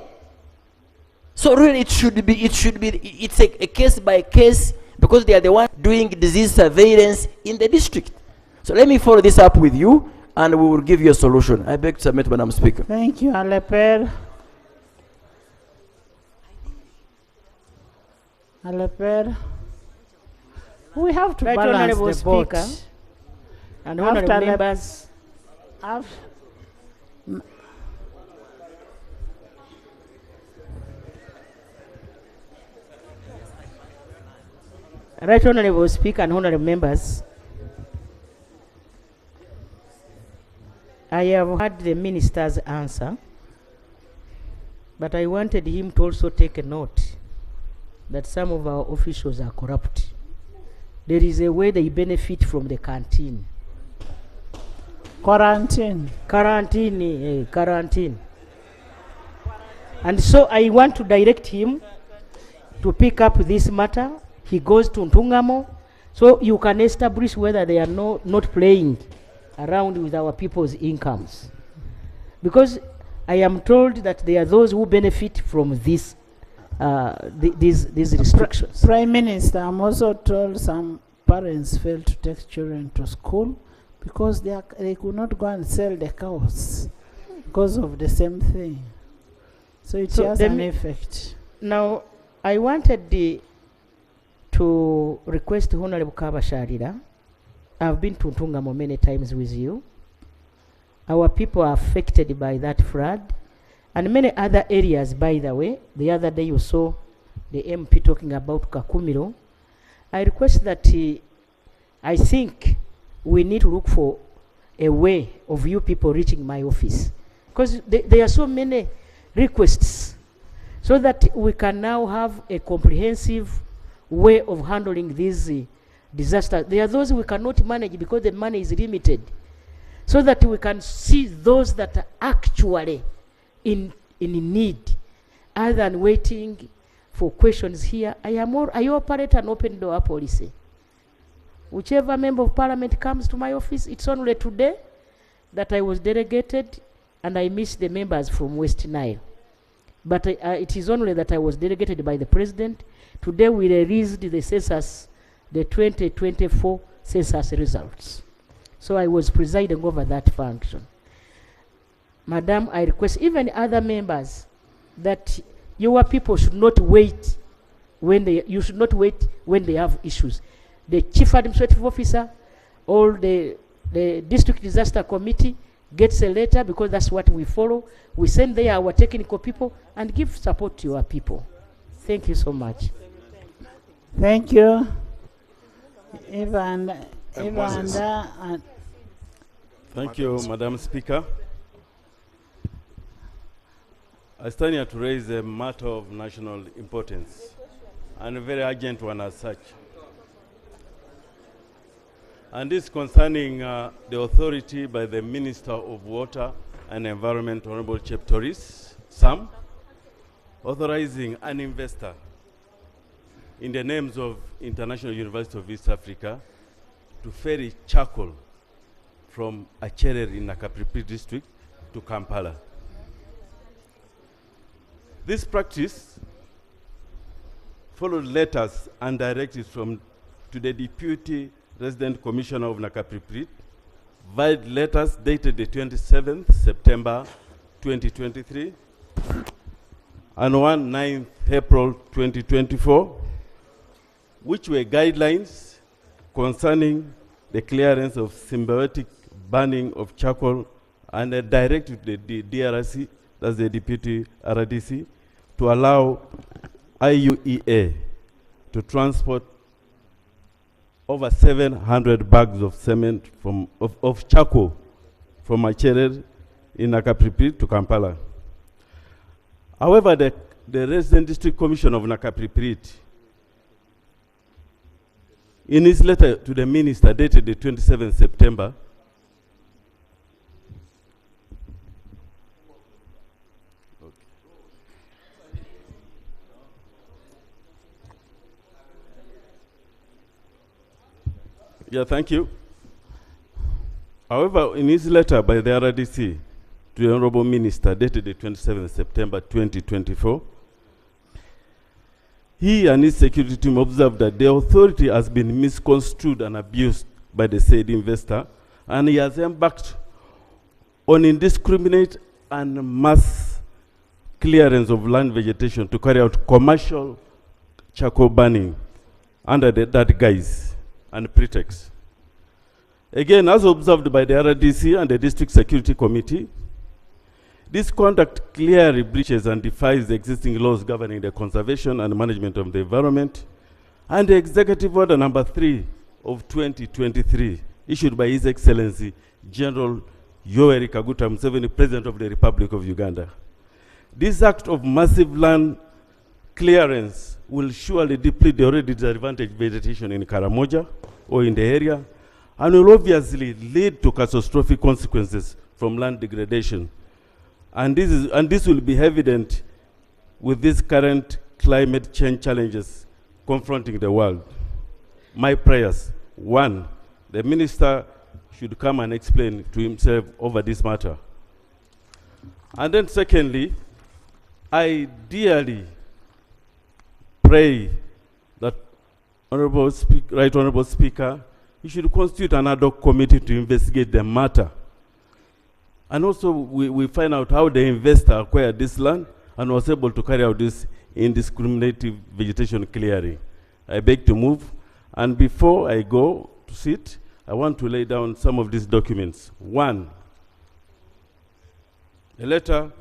So really it's a case by case, because they are the ones doing disease surveillance in the district. So let me follow this up with you, and we will give you a solution. I beg to submit, Madam Speaker. Thank you, Aleper. Aleper. We have to Right balance Honorable the Speaker vote. and honorable members. Right Honorable Speaker and honorable members, I have heard the minister's answer, but I wanted him to also take a note that some of our officials are corrupt. There is a way they benefit from the canteen. Quarantine. Quarantine. And so I want to direct him to pick up this matter. He goes to Ntungamo, so you can establish whether they are not playing around with our people's incomes. Because I am told that there are those who benefit from this these restrictions. Prime Minister, I'm also told some parents failed to take children to school because they could not go and sell the cows because of the same thing. So it has an effect. Now, I wanted to request Honorable Kabasharira. I've been to Ntungamo many times with you. Our people are affected by that flood. And many other areas, by the way. The other day you saw the MP talking about Kakumiro. I request that I think we need to look for a way of you people reaching my office. Because there are so many requests, so that we can now have a comprehensive way of handling these disasters. There are those we cannot manage because the money is limited. So that we can see those that are actually in need, other than waiting for questions here. I operate an open door policy. Whichever member of parliament comes to my office, it's only today that I was delegated and I missed the members from West Nile. But it is only that I was delegated by the president. Today we released the census, the 2024 census results. So I was presiding over that function. Madam, I request even other members that your people should not wait when they have issues. the chief administrative officer, all the district disaster committee gets a letter, because that's what we follow. We send there our technical people and give support to our people. Thank you so much. Thank you. Thank you, Madam Speaker. I stand here to raise a matter of national importance, and a very urgent one as such. And this concerning the authority by the Minister of Water and Environment, Honorable Cheptoris Sam, authorizing an investor in the names of International University of East Africa to ferry charcoal from Acherer in Nakapripi district to Kampala. This practice followed letters and directives to the Deputy Resident Commissioner of Nakapripi, via letters dated the 27th September 2023 and 9th April 2024, which were guidelines concerning the clearance of symbiotic burning of charcoal, and a directive to the DRC, that's the Deputy RDC, to allow IUEA to transport over 700 bags of cement of charcoal from Acherer in Nakapripi to Kampala. However, the Resident District Commissioner of Nakapripi, in his letter to the Minister dated the 27th September, yeah, thank you. However, in his letter by the RDC to the Honorable Minister dated the 27th September 2024, he and his security team observed that the authority has been misconstrued and abused by the said investor, and he has embarked on indiscriminate and mass clearance of land vegetation to carry out commercial charcoal burning under that guise and pretext. Again, as observed by the RDC and the District Security Committee, this conduct clearly breaches and defies the existing laws governing the conservation and management of the environment and the Executive Order number 3 of 2023, issued by His Excellency General Yoweri Kaguta Museveni, President of the Republic of Uganda. This act of massive land clearance will surely deplete the already disadvantaged vegetation in Karamoja or in the area, and will obviously lead to catastrophic consequences from land degradation. And this will be evident with these current climate change challenges confronting the world. My prayers: 1, the minister should come and explain to himself over this matter. And then secondly, I dearly pray that Right Honorable Speaker, you should constitute an ad hoc committee to investigate the matter. And also we find out how the investor acquired this land and was able to carry out this indiscriminate vegetation clearing. I beg to move. And before I go to sit, I want to lay down some of these documents. 1, a letter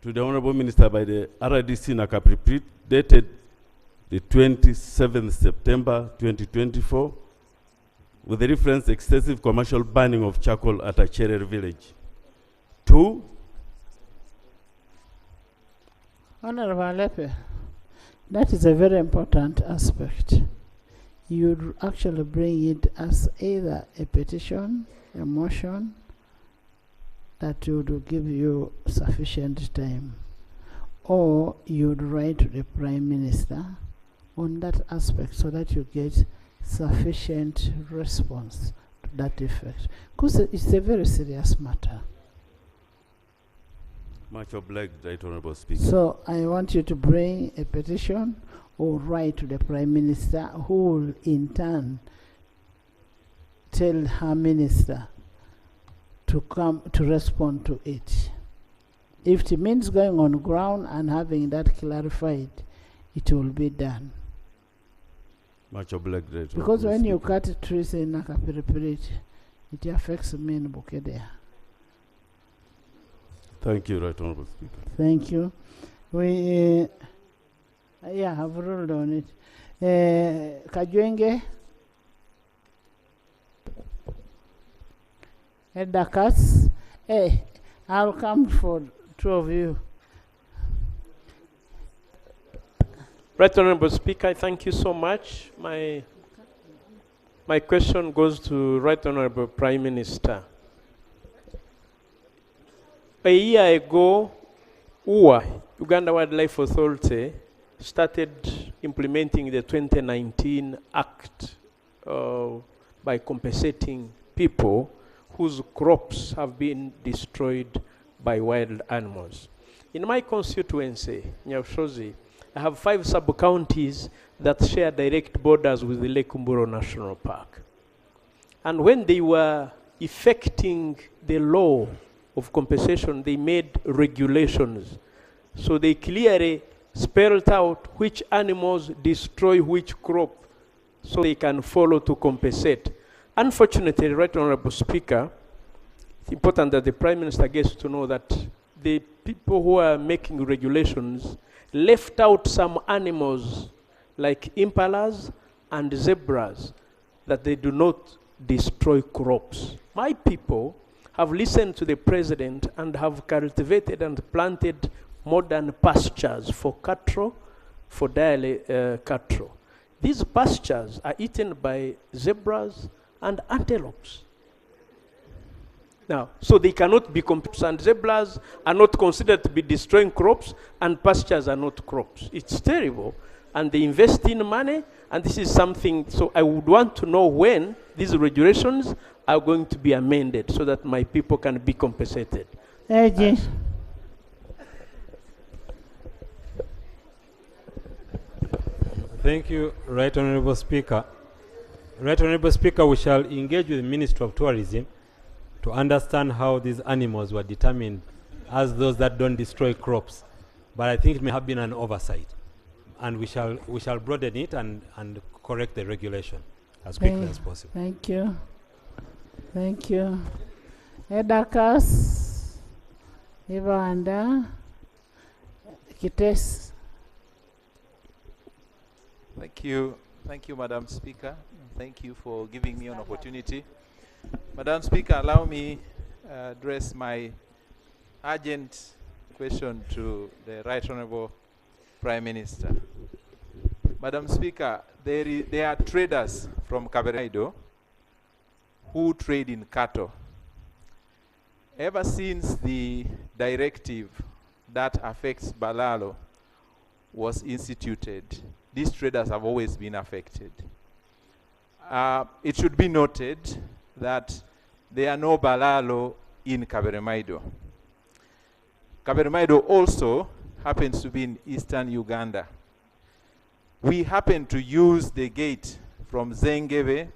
to the Honorable Minister by the RDC Nakapripi dated the 27th September 2024 with the reference extensive commercial burning of charcoal at Acherer village. 2, Honorable Alepe, that is a very important aspect. You'd actually bring it as either a petition, a motion, that would give you sufficient time, or you'd write to the Prime Minister on that aspect so that you get sufficient response to that effect. Because it's a very serious matter. Much obliged, Right Honorable Speaker. So I want you to bring a petition or write to the Prime Minister, who will in turn tell her minister to come to respond to it. If it means going on ground and having that clarified, it will be done. Much obliged. Because when you cut trees in Nakapiripiri, it affects me in Bukedea. Thank you, Right Honorable Speaker. Thank you. We, yeah, I've ruled on it. Kajwenge, Edakas, hey, I'll come for two of you. Right Honorable Speaker, thank you so much. My question goes to Right Honorable Prime Minister. A year ago, UWA, Uganda Wildlife Authority, started implementing the 2019 Act by compensating people whose crops have been destroyed by wild animals. In my constituency, Nyabshozi, I have 5 sub-counties that share direct borders with the Lake Mburo National Park. And when they were effecting the law of compensation, they made regulations. So they clearly spelled out which animals destroy which crop so they can follow to compensate. Unfortunately, Right Honorable Speaker, it's important that the Prime Minister gets to know that the people who are making regulations left out some animals like impalas and zebras that they do not destroy crops. My people have listened to the President and have cultivated and planted modern pastures for cattle, for dairy cattle. These pastures are eaten by zebras and antelopes. Now, so they cannot be compared, and zebras are not considered to be destroying crops, and pastures are not crops. It's terrible, and they invest in money, and this is something, so I would want to know when these regulations are going to be amended so that my people can be compensated. Thank you, Right Honorable Speaker. Right Honorable Speaker, we shall engage with the Minister of Tourism to understand how these animals were determined as those that don't destroy crops. But I think it may have been an oversight. And we shall broaden it and correct the regulation as quickly as possible. Thank you. Thank you. Edakas, Ivanda, Kites. Thank you, Madam Speaker. Thank you for giving me an opportunity. Madam Speaker, allow me address my urgent question to the Right Honorable Prime Minister. Madam Speaker, there are traders from Kaberaido who trade in cattle. Ever since the directive that affects Balalo was instituted, these traders have always been affected. It should be noted that there are no Balalo in Kaberemaido. Kaberemaido also happens to be in eastern Uganda. We happen to use the gate from Zengebe